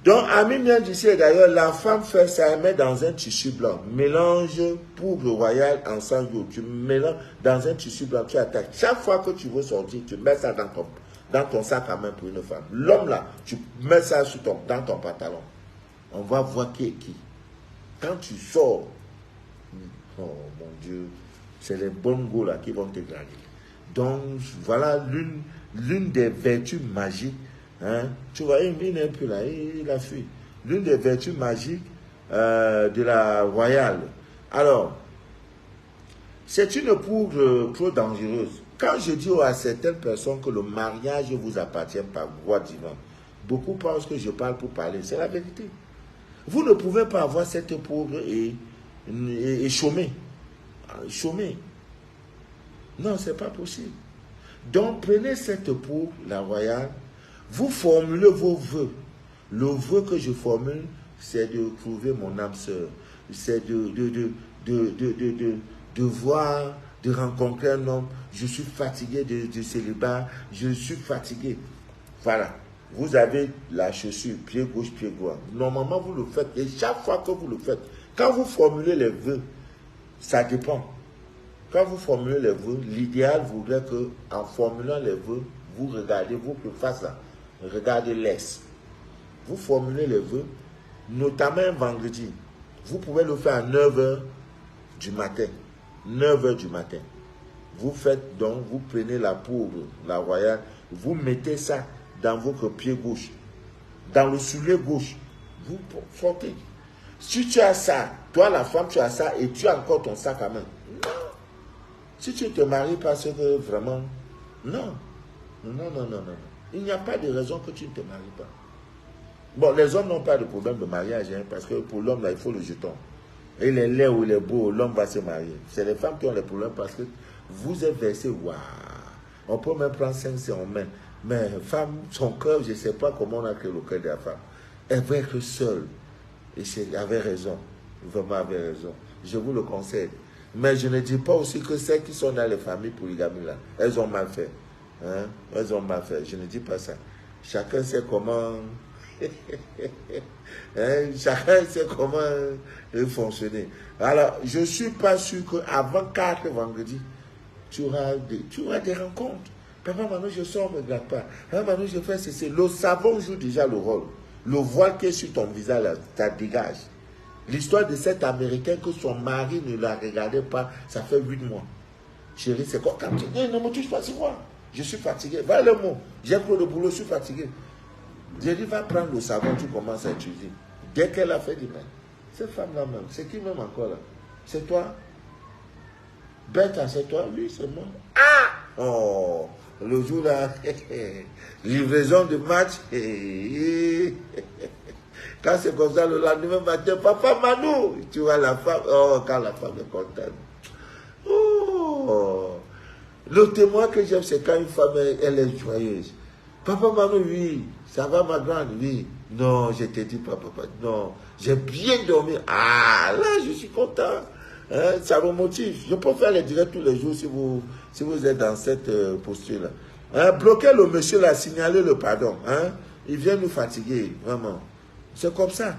Donc, Ami vient d'ici, d'ailleurs, la femme fait ça, elle met dans un tissu blanc. Mélange poudre royale en sang. Tu mélanges dans un tissu blanc, tu attaques. Chaque fois que tu veux sortir, tu mets ça dans ton sac à main pour une femme. L'homme là, tu mets ça dans ton pantalon. On va voir qui est qui. Quand tu sors, oh mon Dieu, c'est les bongos là qui vont te gagner. Donc, voilà l'une des vertus magiques. Hein? Tu vois, il n'est plus là, il a fui. L'une des vertus magiques de la royale. Alors, c'est une poudre trop dangereuse. Quand je dis à certaines personnes que le mariage vous appartient par voie divine, beaucoup pensent que je parle pour parler. C'est la vérité. Vous ne pouvez pas avoir cette poudre et chômer. Chômer. Non, c'est pas possible. Donc, prenez cette poudre, la royale, vous formulez vos vœux. Le vœu que je formule, c'est de trouver mon âme sœur. C'est de voir, de rencontrer un homme. Je suis fatigué de célibat. Je suis fatigué. Voilà. Vous avez la chaussure, pied gauche, pied droit. Normalement, vous le faites. Et chaque fois que vous le faites, quand vous formulez les vœux, ça dépend. Quand vous formulez les vœux, l'idéal voudrait que, en formulant les vœux, vous regardez, vous face là. Regardez l'Est. Vous formulez les vœux, notamment un vendredi. Vous pouvez le faire à 9h du matin. 9h du matin. Vous faites donc, vous prenez la poudre, la royale, vous mettez ça dans votre pied gauche, dans le soulier gauche. Vous portez. Si tu as ça, toi la femme, tu as ça et tu as encore ton sac à main. Non. Si tu ne te maries pas, c'est que vraiment, non. Non. Il n'y a pas de raison que tu ne te maries pas. Bon, les hommes n'ont pas de problème de mariage, hein, parce que pour l'homme, là, il faut le jeton. Et il est laid ou il est beau, l'homme va se marier. C'est les femmes qui ont les problèmes parce que vous êtes versé, waouh. On peut même prendre 5 en main. Mais femme, son cœur, je ne sais pas comment on a créé le cœur de la femme. Elle veut être seule. Et elle avait raison. Vraiment, avait raison. Je vous le conseille. Mais je ne dis pas aussi que celles qui sont dans les familles polygamies, là, elles ont mal fait. Hein? Elles ont mal fait. Je ne dis pas ça. Chacun sait comment... hein? Chacun sait comment fonctionner. Alors, je ne suis pas sûr qu'avant 4 vendredis, tu auras des rencontres. Papa, maintenant je sors, ne me regarde pas. Papa, maintenant je fais ceci. Le savon joue déjà le rôle. Le voile qui est sur ton visage, là, ça dégage. L'histoire de cet Américain que son mari ne la regardait pas, ça fait 8 mois. Chérie, c'est quoi? Quand tu dis, ne me touche pas, c'est quoi? Je suis fatigué. Voilà le mot. J'ai pris le boulot, je suis fatigué. J'ai dit, va prendre le savon, tu commences à utiliser. Dès qu'elle a fait, dit, mais cette femme-là même, c'est qui même encore là? C'est toi? Bête, c'est toi? Oui, c'est moi. Ah! Oh, le jour là, livraison de match. Quand c'est comme ça, le lendemain matin, papa Manu, tu vois la femme. Oh, quand la femme est contente. Oh, le témoin que j'aime, c'est quand une femme, elle est joyeuse. Papa Manu, oui, ça va ma grande, oui. Non, je te dis pas, papa, non, j'ai bien dormi. Ah, là, je suis content. Hein, ça me motive. Je peux faire les directs tous les jours si vous êtes dans cette posture-là. Hein, bloquez le monsieur là, signalez le pardon. Hein, il vient nous fatiguer, vraiment. C'est comme ça.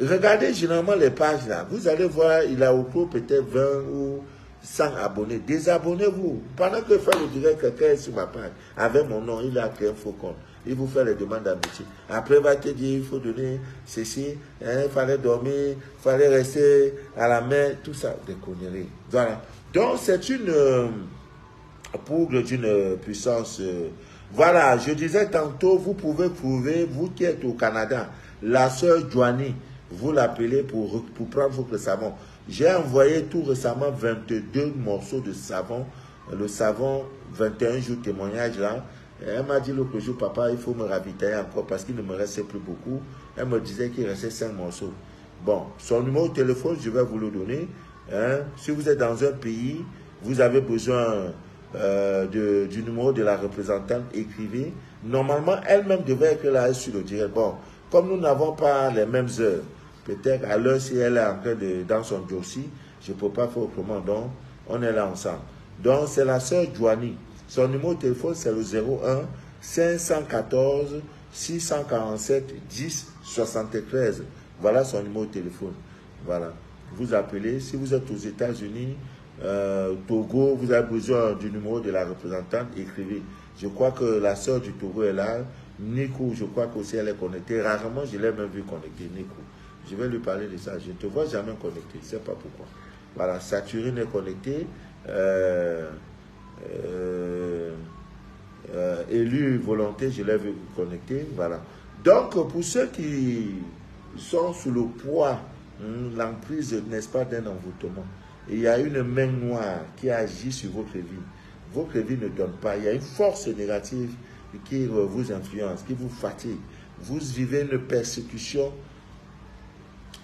Regardez généralement les pages là. Vous allez voir, il a au cours peut-être 20 ou 100 abonnés. Désabonnez-vous. Pendant que je fais le direct, quelqu'un est sur ma page. Avec mon nom, il a créé un faux compte. Il vous fait les demandes d'amitié. Après, il va te dire, il faut donner ceci. Hein, il fallait dormir, il fallait rester à la main. Tout ça, des conneries. Voilà. Donc, c'est une poudre d'une puissance. Voilà, je disais tantôt, vous pouvez trouver, vous qui êtes au Canada, la sœur Joanie, vous l'appelez pour prendre votre savon. J'ai envoyé tout récemment 22 morceaux de savon, le savon 21 jours témoignage là. Elle m'a dit l'autre jour, papa, il faut me ravitailler encore parce qu'il ne me restait plus beaucoup. Elle me disait qu'il restait 5 morceaux. Bon, son numéro de téléphone, je vais vous le donner. Hein. Si vous êtes dans un pays, vous avez besoin du numéro de la représentante, écrivez. Normalement, elle-même devait être là sur le direct. Bon, comme nous n'avons pas les mêmes heures, peut-être à l'heure si elle est en train de dans son dossier, je ne peux pas faire autrement. Donc, on est là ensemble. Donc, c'est la sœur Joanie. Son numéro de téléphone, c'est le 01 514 647 10 73. Voilà son numéro de téléphone. Voilà. Vous appelez. Si vous êtes aux États-Unis, Togo, vous avez besoin du numéro de la représentante, écrivez. Je crois que la sœur du Togo est là. Nico, je crois qu'aussi elle est connectée. Rarement, je l'ai même vu connecter, Nico. Je vais lui parler de ça. Je ne te vois jamais connecté. Je ne sais pas pourquoi. Voilà, Saturine est connectée. Élu volonté, je l'ai vu connecté. Voilà. Donc, pour ceux qui sont sous le poids, l'emprise, n'est-ce pas, d'un envoûtement, il y a une main noire qui agit sur votre vie. Votre vie ne donne pas. Il y a une force négative qui vous influence, qui vous fatigue. Vous vivez une persécution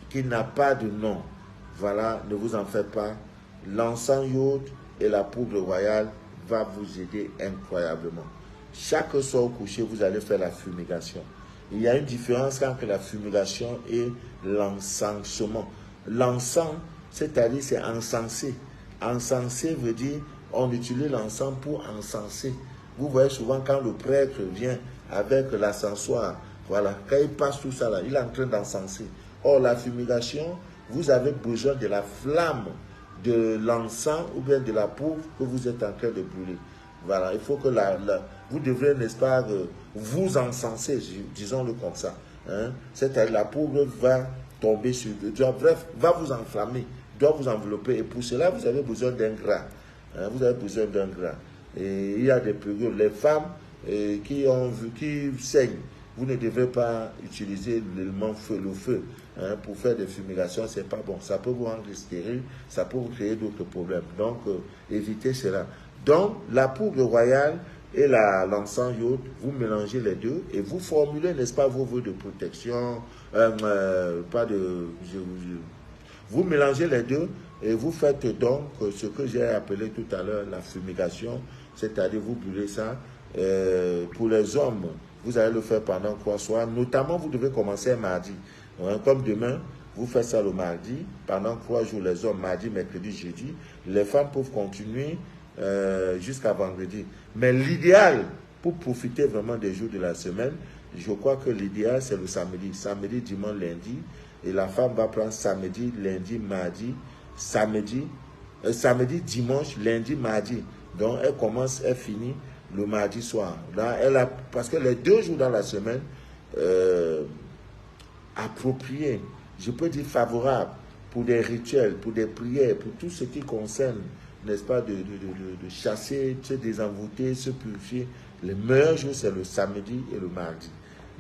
qui n'a pas de nom. Voilà, ne vous en faites pas. L'encens iode et la poudre royale va vous aider incroyablement. Chaque soir au coucher, vous allez faire la fumigation. Il y a une différence entre la fumigation et l'encensement. L'encens, c'est-à-dire c'est encensé. Encenser veut dire on utilise l'encens pour encenser. Vous voyez souvent quand le prêtre vient avec l'ascensoir, voilà, quand il passe tout ça là, il est en train d'encenser. Or, la fumigation, vous avez besoin de la flamme de l'encens ou bien de la poudre que vous êtes en train de brûler. Voilà, il faut que vous devrez, n'est-ce pas, vous encenser, disons-le comme ça. Hein? C'est-à-dire la poudre va tomber sur bref, va vous enflammer, doit vous envelopper. Et pour cela, vous avez besoin d'un gras. Hein? Vous avez besoin d'un gras. Et il y a des périodes, les femmes qui saignent, vous ne devez pas utiliser l'élément feu, le feu, hein, pour faire des fumigations, c'est pas bon. Ça peut vous rendre stérile, ça peut vous créer d'autres problèmes. Donc, évitez cela. Donc, la poudre royale et l'encens iode, vous mélangez les deux et vous formulez, n'est-ce pas, vos vœux de protection, vous mélangez les deux et vous faites donc ce que j'ai appelé tout à l'heure la fumigation, c'est-à-dire vous brûlez ça. Pour les hommes, vous allez le faire pendant 3 soirs. Notamment, vous devez commencer mardi. Hein, comme demain, vous faites ça le mardi. Pendant 3 jours, les hommes, mardi, mercredi, jeudi. Les femmes peuvent continuer jusqu'à vendredi. Mais l'idéal, pour profiter vraiment des jours de la semaine, je crois que l'idéal, c'est le samedi. Samedi, dimanche, lundi. Et la femme va prendre samedi, lundi, mardi, samedi, dimanche, lundi, mardi. Donc, elle commence, elle finit le mardi soir. Là, parce que les 2 jours dans la semaine, appropriés, je peux dire favorables, pour des rituels, pour des prières, pour tout ce qui concerne, n'est-ce pas, de chasser, se désenvoûter, se purifier. Les meilleurs jours, c'est le samedi et le mardi.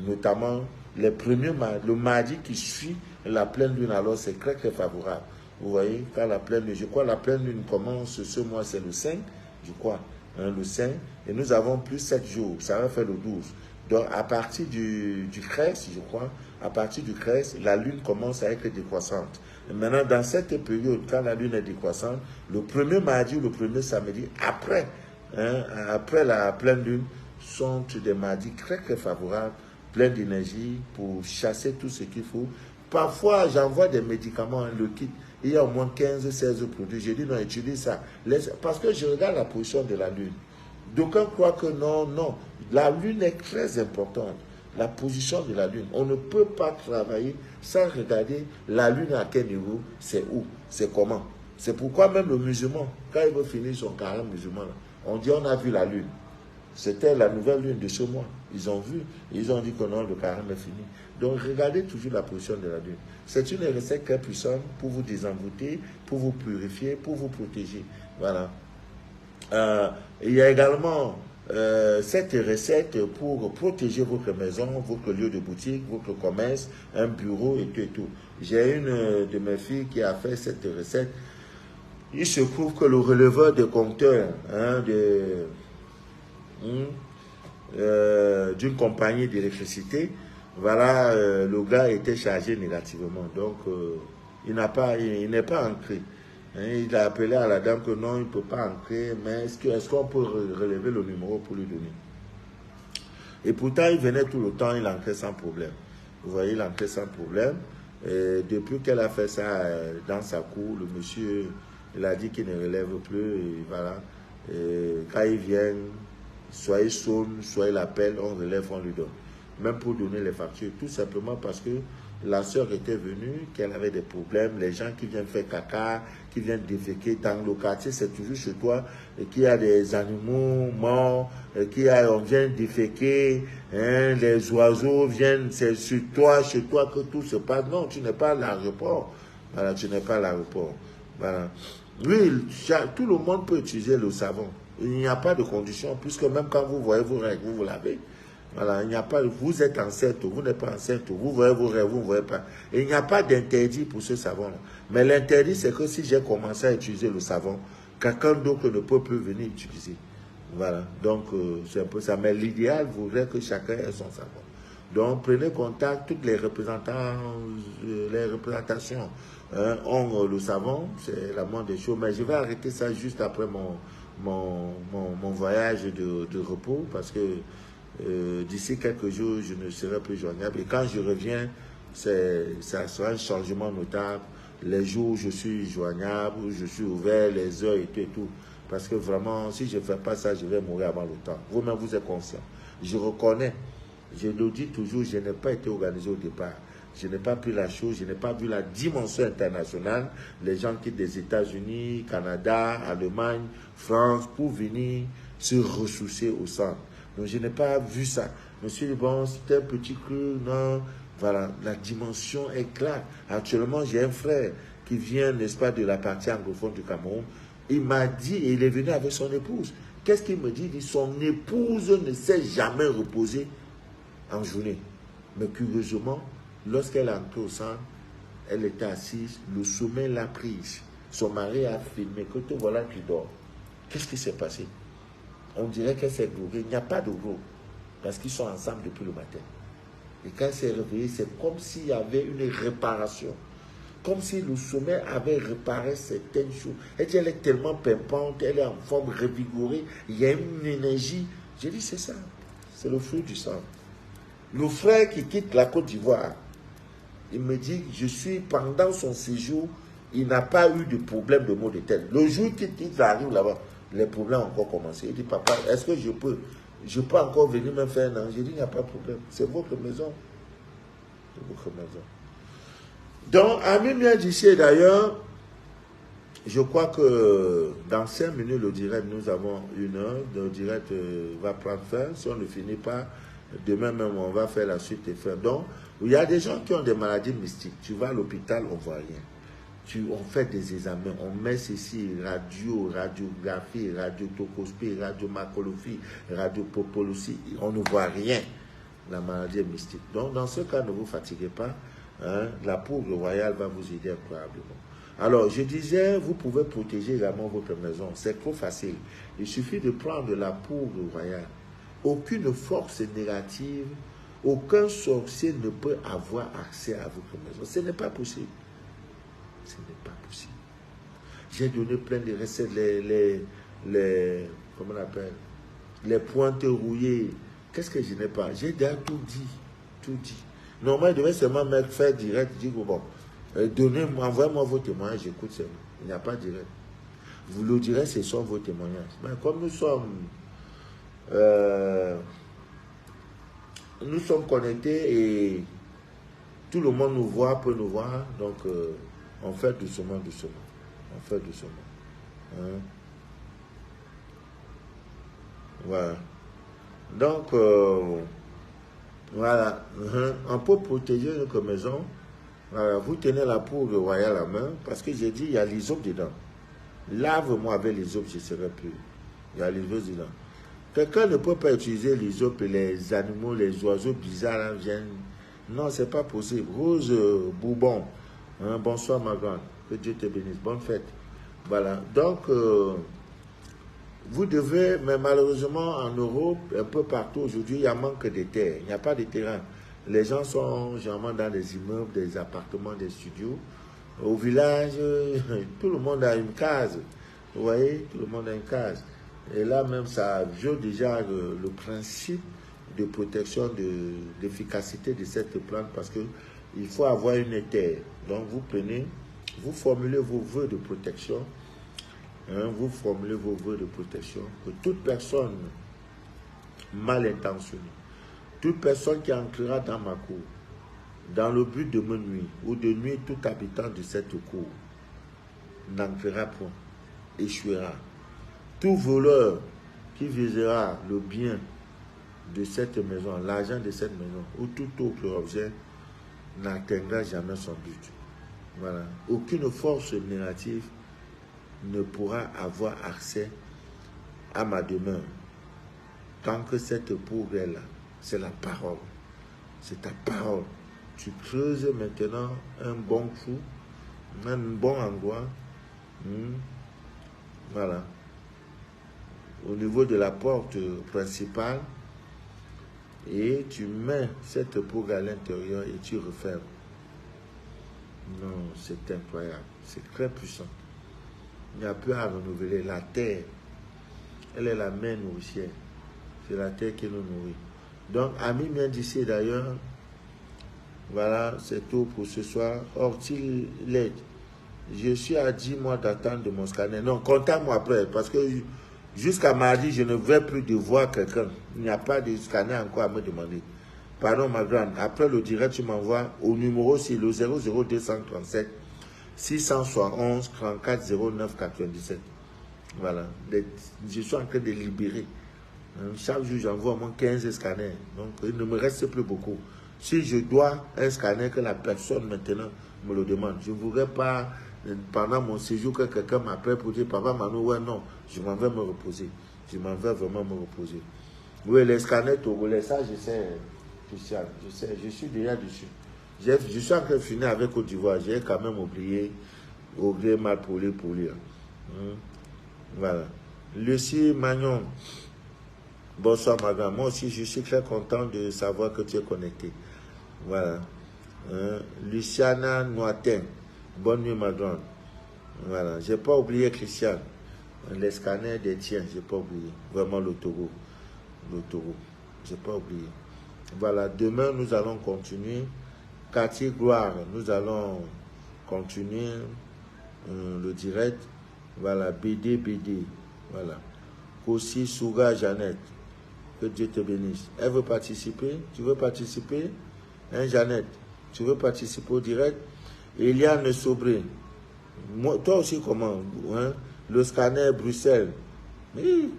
Notamment, les premiers mardis, le mardi qui suit la pleine lune, alors c'est très très favorable. Vous voyez, quand la pleine lune, je crois la pleine lune commence ce mois, c'est le 5, je crois. hein, le 5, et nous avons plus 7 jours, ça va faire le 12. Donc, à partir du 13, je crois, à partir du 13, la lune commence à être décroissante. Et maintenant, dans cette période, quand la lune est décroissante, le premier mardi ou le premier samedi, après, hein, après la pleine lune, sont des mardis très très favorables, pleins d'énergie pour chasser tout ce qu'il faut. Parfois, j'envoie des médicaments, le kit. Il y a au moins 15-16 produits. J'ai dit non, utilise ça. Parce que je regarde la position de la lune. D'aucuns croient que non, non. La lune est très importante. La position de la lune. On ne peut pas travailler sans regarder la lune à quel niveau, c'est où, c'est comment. C'est pourquoi même le musulman, quand il veut finir son carême musulman, on dit on a vu la lune. C'était la nouvelle lune de ce mois. Ils ont vu, ils ont dit que non, le carême est fini. Donc regardez toujours la position de la lune. C'est une recette très puissante pour vous désenvoûter, pour vous purifier, pour vous protéger. Voilà. Il y a également cette recette pour protéger votre maison, votre lieu de boutique, votre commerce, un bureau et tout et tout. J'ai une de mes filles qui a fait cette recette. Il se trouve que le releveur de compteur d'une compagnie d'électricité, voilà, le gars était chargé négativement. Donc, il n'est pas ancré. Hein, il a appelé à la dame que non, il ne peut pas ancrer, mais est-ce qu'on peut relever le numéro pour lui donner? Et pourtant, il venait tout le temps, il ancrait sans problème. Vous voyez, il ancrait sans problème. Et depuis qu'elle a fait ça dans sa cour, le monsieur, il a dit qu'il ne relève plus. Et voilà. Et quand il vient, soit il sonne, soit il appelle, on relève, on lui donne. Même pour donner les factures, tout simplement parce que la sœur était venue, qu'elle avait des problèmes, les gens qui viennent faire caca, qui viennent déféquer dans le quartier, c'est toujours chez toi, et qu'il y a des animaux morts, on vient déféquer, hein, les oiseaux viennent, c'est sur toi, chez toi que tout se passe. Non, tu n'es pas à l'aéroport. Voilà, tu n'es pas à l'aéroport. Voilà. Oui, tout le monde peut utiliser le savon. Il n'y a pas de condition, puisque même quand vous voyez vos règles, vous lavez. Voilà, il n'y a pas, vous êtes enceinte, vous n'êtes pas enceinte, vous voyez vos rêves, vous ne voyez pas. Et il n'y a pas d'interdit pour ce savon-là. Mais l'interdit, c'est que si j'ai commencé à utiliser le savon, quelqu'un d'autre ne peut plus venir utiliser. Voilà, donc c'est un peu ça. Mais l'idéal voudrait que chacun ait son savon. Donc prenez contact, toutes les représentations ont le savon, c'est la moindre des choses. Mais je vais arrêter ça juste après mon voyage de repos, parce que d'ici quelques jours, je ne serai plus joignable. Et quand je reviens, ça sera un changement notable. Les jours où je suis joignable, où je suis ouvert, les heures et tout et tout. Parce que vraiment, si je ne fais pas ça, je vais mourir avant le temps. Vous-même, vous êtes conscient. Je reconnais, je le dis toujours, je n'ai pas été organisé au départ. Je n'ai pas pris la chose, je n'ai pas vu la dimension internationale. Les gens quittent des États-Unis, Canada, Allemagne, France, pour venir se ressourcer au centre. Donc, je n'ai pas vu ça. Je me suis dit, bon, c'était un petit cru, non. Voilà, la dimension est claire. Actuellement, j'ai un frère qui vient, n'est-ce pas, de la partie anglophone du Cameroun. Il m'a dit, et il est venu avec son épouse. Qu'est-ce qu'il me dit? Il dit, son épouse ne s'est jamais reposée en journée. Mais curieusement, lorsqu'elle est entrée au centre, elle était assise, le sommeil l'a prise. Son mari a filmé, que te voilà, tu dors. Qu'est-ce qui s'est passé? On dirait qu'elle s'est groupée. Il n'y a pas de groupe. Parce qu'ils sont ensemble depuis le matin. Et quand elle s'est réveillée, c'est comme s'il y avait une réparation. Comme si le sommeil avait réparé certaines choses. Elle est tellement pimpante, elle est en forme revigorée. Il y a une énergie. J'ai dit, c'est ça. C'est le fruit du sang. Le frère qui quitte la Côte d'Ivoire, il me dit, pendant son séjour, il n'a pas eu de problème de maux de tête. Le jour qu'il arrive là-bas, les problèmes ont encore commencé. Il dit, papa, est-ce que je peux encore venir me faire un an? J'ai dit, il n'y a pas de problème. C'est votre maison. C'est votre maison. Donc, amis bien d'ici, d'ailleurs, je crois que dans 5 minutes, le direct, nous avons 1 heure. Le direct va prendre fin. Si on ne finit pas, demain même, on va faire la suite et faire. Donc, il y a des gens qui ont des maladies mystiques. Tu vas à l'hôpital, on ne voit rien. On fait des examens, on met ceci, radiographie, radiotocoscopie, radiomacologie, radiopopologie, on ne voit rien. La maladie est mystique. Donc, dans ce cas, ne vous fatiguez pas. Hein, la poudre royale va vous aider incroyablement. Alors, je disais, vous pouvez protéger également votre maison. C'est trop facile. Il suffit de prendre la poudre royale. Aucune force négative, aucun sorcier ne peut avoir accès à votre maison. Ce n'est pas possible. Ce n'est pas possible. J'ai donné plein de recettes, comment on appelle, les pointes rouillées. Qu'est-ce que je n'ai pas? J'ai déjà tout dit. Tout dit. Normalement, je devais seulement me faire direct, dire, bon, envoyez-moi vos témoignages, j'écoute seulement. Il n'y a pas direct. Vous le direz, ce sont vos témoignages. Mais comme nous sommes connectés et tout le monde nous voit, peut nous voir, donc on fait doucement, doucement. On fait doucement. Hein? Voilà. Donc, voilà. On peut protéger notre maison. Voilà. Vous tenez la poudre royale à la main, parce que j'ai dit, il y a l'hysope dedans. Lave-moi avec l'hysope, je serai pur. Il y a l'hysope dedans. Quelqu'un ne peut pas utiliser l'hysope et les animaux, les oiseaux bizarres là, viennent. Non, c'est pas possible. Rose Bourbon. Hein, bonsoir ma grande. Que Dieu te bénisse. Bonne fête. Voilà. Donc, vous devez, mais malheureusement en Europe, un peu partout aujourd'hui, il y a manque de terre. Il n'y a pas de terrain. Les gens sont généralement dans des immeubles, des appartements, des studios. Au village, tout le monde a une case. Vous voyez, tout le monde a une case. Et là même, ça joue déjà le principe de protection, d'efficacité de cette plante parce qu'il faut avoir une terre. Donc vous prenez, vous formulez vos vœux de protection. Hein, vous formulez vos vœux de protection. Que toute personne mal intentionnée, toute personne qui entrera dans ma cour, dans le but de me nuire ou de nuire tout habitant de cette cour, n'entrera point, échouera. Tout voleur qui visera le bien de cette maison, l'argent de cette maison ou tout autre objet n'atteindra jamais son but. Voilà. Aucune force négative ne pourra avoir accès à ma demeure tant que cette poudre est là. C'est la parole. C'est ta parole. Tu creuses maintenant un bon trou, un bon endroit. Voilà. Au niveau de la porte principale, et tu mets cette poudre à l'intérieur et tu refermes. Non, c'est incroyable. C'est très puissant. Il n'y a plus à renouveler. La terre, elle est la main nourricière. C'est la terre qui nous nourrit. Donc, Ami vient d'ici d'ailleurs. Voilà, c'est tout pour ce soir. Ortil l'aide. Je suis à 10 mois d'attente de mon scanner. Non, contacte-moi après, parce que jusqu'à mardi, je ne vais plus devoir quelqu'un. Il n'y a pas de scanner encore à me demander. Pardon, ma grande. Après le direct, tu m'envoies au numéro, c'est le 00237 671 34 09 97. Voilà. Je suis en train de libérer. Chaque jour, j'envoie au moins 15 scanners. Donc, il ne me reste plus beaucoup. Si je dois un scanner que la personne maintenant me le demande, je ne voudrais pas, pendant mon séjour, que quelqu'un m'appelle pour dire, Papa Manu, ouais, non, je m'en vais me reposer. Je m'en vais vraiment me reposer. Oui, les scanners togolais, ça, je sais, Christian, je sais, je suis déjà dessus. Je suis en train de finir avec Côte d'Ivoire. J'ai quand même oublié mal pour lire. Voilà. Lucie Magnon. Bonsoir, madame. Moi aussi, je suis très content de savoir que tu es connecté. Voilà. Luciana Noatin. Bonne nuit, madame. Voilà. Je n'ai pas oublié Christian. Les scanners des tiens, je n'ai pas oublié. Vraiment, le Togo. Le Togo. Je n'ai pas oublié. Voilà. Demain, nous allons continuer. Quartier Gloire, nous allons continuer le direct. Voilà. BD. Voilà. Kossi Souga Jeannette. Que Dieu te bénisse. Elle veut participer. Tu veux participer? Hein, Jeannette? Tu veux participer au direct? Eliane Sobré. Moi, toi aussi, comment? Hein? Le scanner Bruxelles. Oui.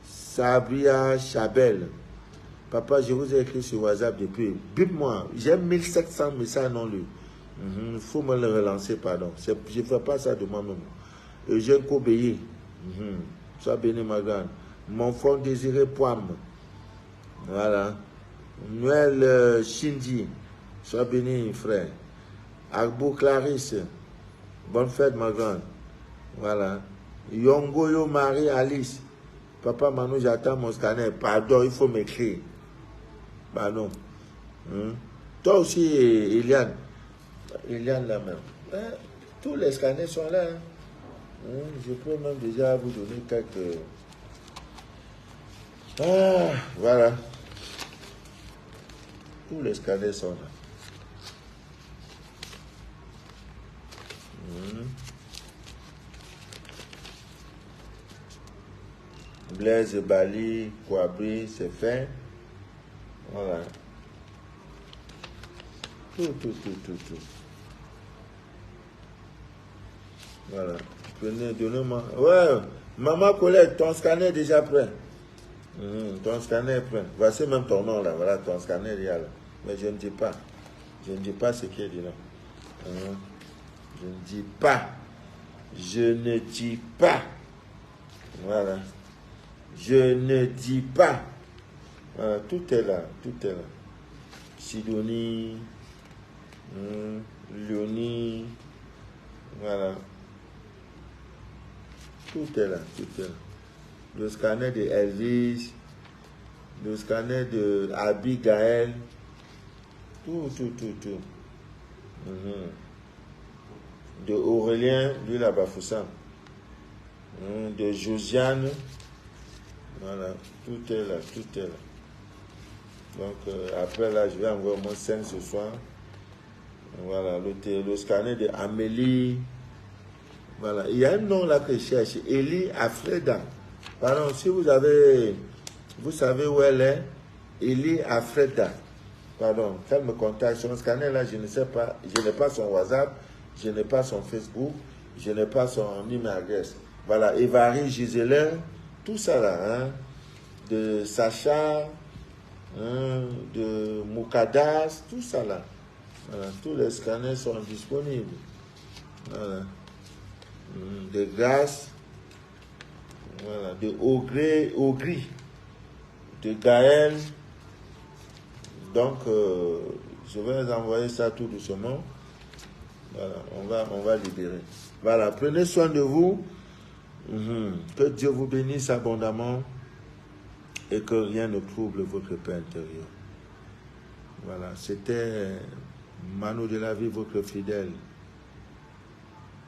Sabria Chabel. Papa, je vous ai écrit sur WhatsApp depuis. Bip-moi. J'ai 1700 messages non lus. Il faut me le relancer, pardon. Je ne fais pas ça de moi-même. Eugène Kobéi. Sois béni, ma grande. Mon fond désiré Pomme. Voilà. Noël Shinji. Sois béni, frère. Agbo Clarisse. Bonne fête, ma grande. Voilà. Yongo, yo, Marie, Alice. Papa Manu, j'attends mon scanner. Pardon, il faut m'écrire. Pardon. Toi aussi, Eliane. Eliane, là même. Tous les scanners sont là. Je peux même déjà vous donner quelques... voilà. Tous les scanners sont là. Blaise, Bali, Kouabri, c'est fait. Voilà. Tout. Voilà. Prenez, donnez-moi. Ouais, maman Colette, ton scanner est déjà prêt. Ton scanner est prêt. Voici même ton nom là. Voilà, ton scanner est là. Mais je ne dis pas. Je ne dis pas ce qui est dit là. Je ne dis pas. Je ne dis pas. Voilà. Je ne dis pas. Voilà, tout est là. Tout est là. Sidonie. Léonie. Voilà. Tout est là. Tout est là. Le scanner de Elvis. Le scanner de Abigail. Tout. De Aurélien, lui là-bas, Foussam. De Josiane. Voilà, tout est là. Donc, après là, je vais envoyer mon 5 ce soir. Voilà, le scanner de Amélie. Voilà, il y a un nom là que je cherche. Elie Afreda. Pardon, si vous avez... Vous savez où elle est? Elie Afreda. Pardon, qu'elle me contacte. Son scanner là, je ne sais pas. Je n'ai pas son WhatsApp. Je n'ai pas son Facebook. Je n'ai pas son email adresse. Voilà, Évari Giselin. Tout ça là. De Sacha. De Moukadas. Tout ça là. Voilà, tous les scanners sont disponibles. Voilà. De Grâce. Voilà, de Ogri. De Gaël. Donc, je vais envoyer ça tout doucement. Voilà, on va libérer. Voilà, prenez soin de vous. Que Dieu vous bénisse abondamment et que rien ne trouble votre paix intérieure. Voilà, c'était Manu de la vie, votre fidèle.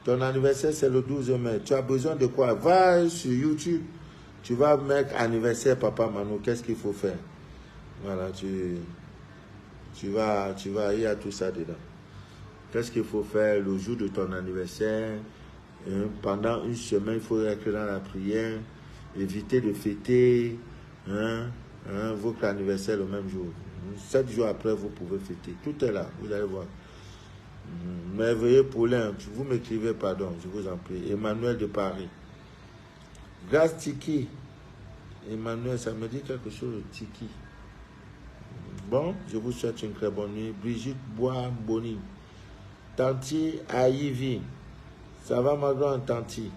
Ton anniversaire, c'est le 12 mai. Tu as besoin de quoi? Va sur YouTube. Tu vas mettre anniversaire Papa Manu. Qu'est-ce qu'il faut faire? Voilà, tu vas, il y a tout ça dedans. Qu'est-ce qu'il faut faire le jour de ton anniversaire? Pendant une semaine, il faut être dans la prière. Éviter de fêter votre anniversaire le même jour. 7 jours après, vous pouvez fêter. Tout est là, vous allez voir. Merveilleux Paulin, vous m'écrivez, pardon, je vous en prie. Emmanuel de Paris. Grâce Tiki. Emmanuel, ça me dit quelque chose, Tiki. Bon, je vous souhaite une très bonne nuit. Brigitte Bois-Boni. Tanti Aïvi. Ça va, ma grande Tanti?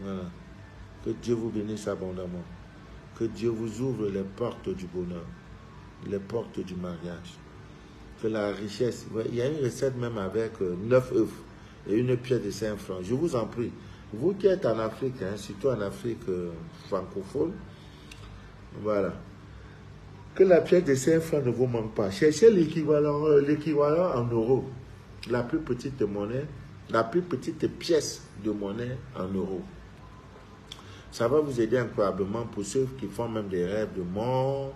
Voilà. Que Dieu vous bénisse abondamment. Que Dieu vous ouvre les portes du bonheur, les portes du mariage. Que la richesse... Il y a une recette même avec 9 œufs et une pièce de 5 francs. Je vous en prie. Vous qui êtes en Afrique, surtout en Afrique francophone, voilà. Que la pièce de 5 francs ne vous manque pas. Cherchez l'équivalent en euros. La plus petite monnaie, la plus petite pièce de monnaie en euros. Ça va vous aider incroyablement pour ceux qui font même des rêves de mort,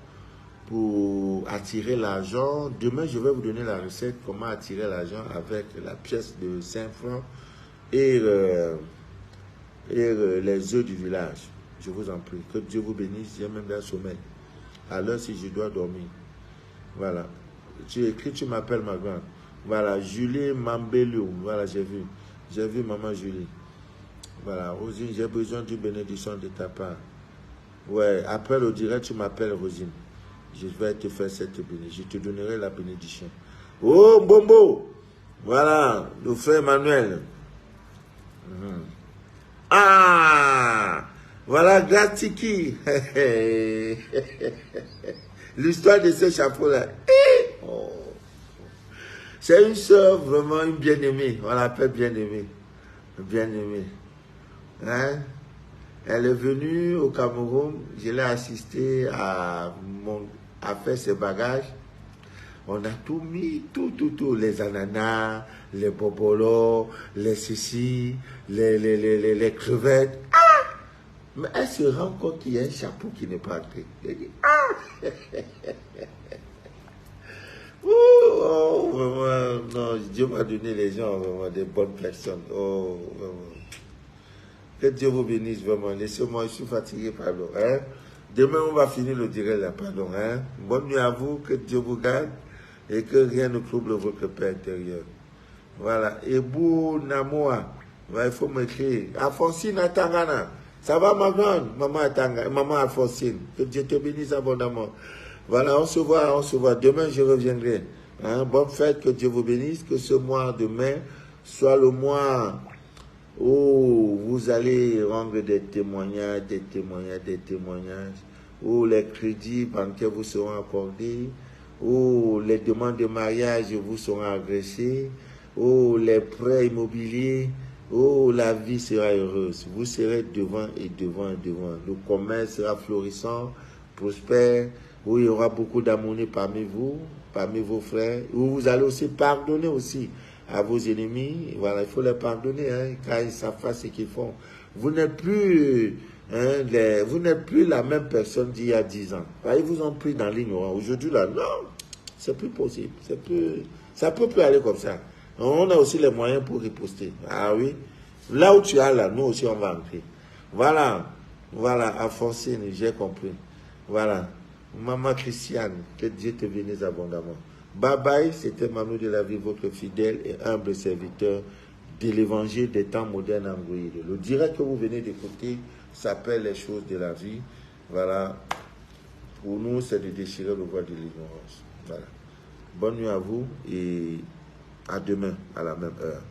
pour attirer l'argent. Demain, je vais vous donner la recette comment attirer l'argent avec la pièce de 5 francs et les œufs du village. Je vous en prie. Que Dieu vous bénisse. J'ai même d'un sommeil. À l'heure si je dois dormir. Voilà. Tu écris, tu m'appelles ma grande. Voilà. Julie Mambelou. Voilà, j'ai vu. J'ai vu maman Julie. Voilà. Rosine, j'ai besoin d'une bénédiction de ta part. Ouais. Après le direct, tu m'appelles Rosine. Je vais te faire cette bénédiction. Je te donnerai la bénédiction. Oh, Bombo. Voilà. Le frère Emmanuel. Ah. Voilà, Gratiki. L'histoire de ce chapeau-là. Oh. C'est une sœur, vraiment une bien-aimée. On l'appelle bien-aimée. Bien-aimée. Hein? Elle est venue au Cameroun. Je l'ai assisté à faire ses bagages. On a tout mis, tout. Les ananas, les bobolos, les ceci, les crevettes. Ah! Mais elle se rend compte qu'il y a un chapeau qui n'est pas entré. Elle dit, ah! Oh, vraiment, non, Dieu m'a donné les gens, vraiment, des bonnes personnes. Oh, vraiment. Que Dieu vous bénisse, vraiment. Laissez-moi, je suis fatigué, pardon. Hein? Demain, on va finir le direct là, pardon. Hein? Bonne nuit à vous, que Dieu vous garde et que rien ne trouble votre paix intérieure. Voilà. Et Bou Namoa, il faut m'écrire. Alphonsine Atangana, ça va ma grande, maman Alphonsine. Que Dieu te bénisse abondamment. Voilà, on se voit. Demain, je reviendrai. Hein? Bonne fête, que Dieu vous bénisse. Que ce mois de mai soit le mois où vous allez rendre des témoignages, où les crédits bancaires vous seront accordés, où les demandes de mariage vous seront agressées, où les prêts immobiliers, où la vie sera heureuse. Vous serez devant et devant. Le commerce sera florissant, prospère, où il y aura beaucoup d'harmonie parmi vous, parmi vos frères, où vous allez aussi pardonner aussi à vos ennemis. Voilà, il faut les pardonner, hein, car ils savent pas ce qu'ils font. Vous n'êtes plus, vous n'êtes plus la même personne d'il y a 10 ans. Ils vous ont pris dans l'ignorance. Aujourd'hui, là, non, c'est plus possible. Ça peut plus aller comme ça. On a aussi les moyens pour riposter. Ah oui, là où tu as là, nous aussi on va entrer. Voilà, Alphonsine, j'ai compris. Voilà, Maman Christiane, que Dieu te bénisse abondamment. Bye bye, c'était Manu de la vie, votre fidèle et humble serviteur de l'évangile des temps modernes en Guadeloupe. Le direct que vous venez d'écouter s'appelle Les choses de la vie. Voilà, pour nous, c'est de déchirer le voile de l'ignorance. Voilà. Bonne nuit à vous et à demain à la même heure.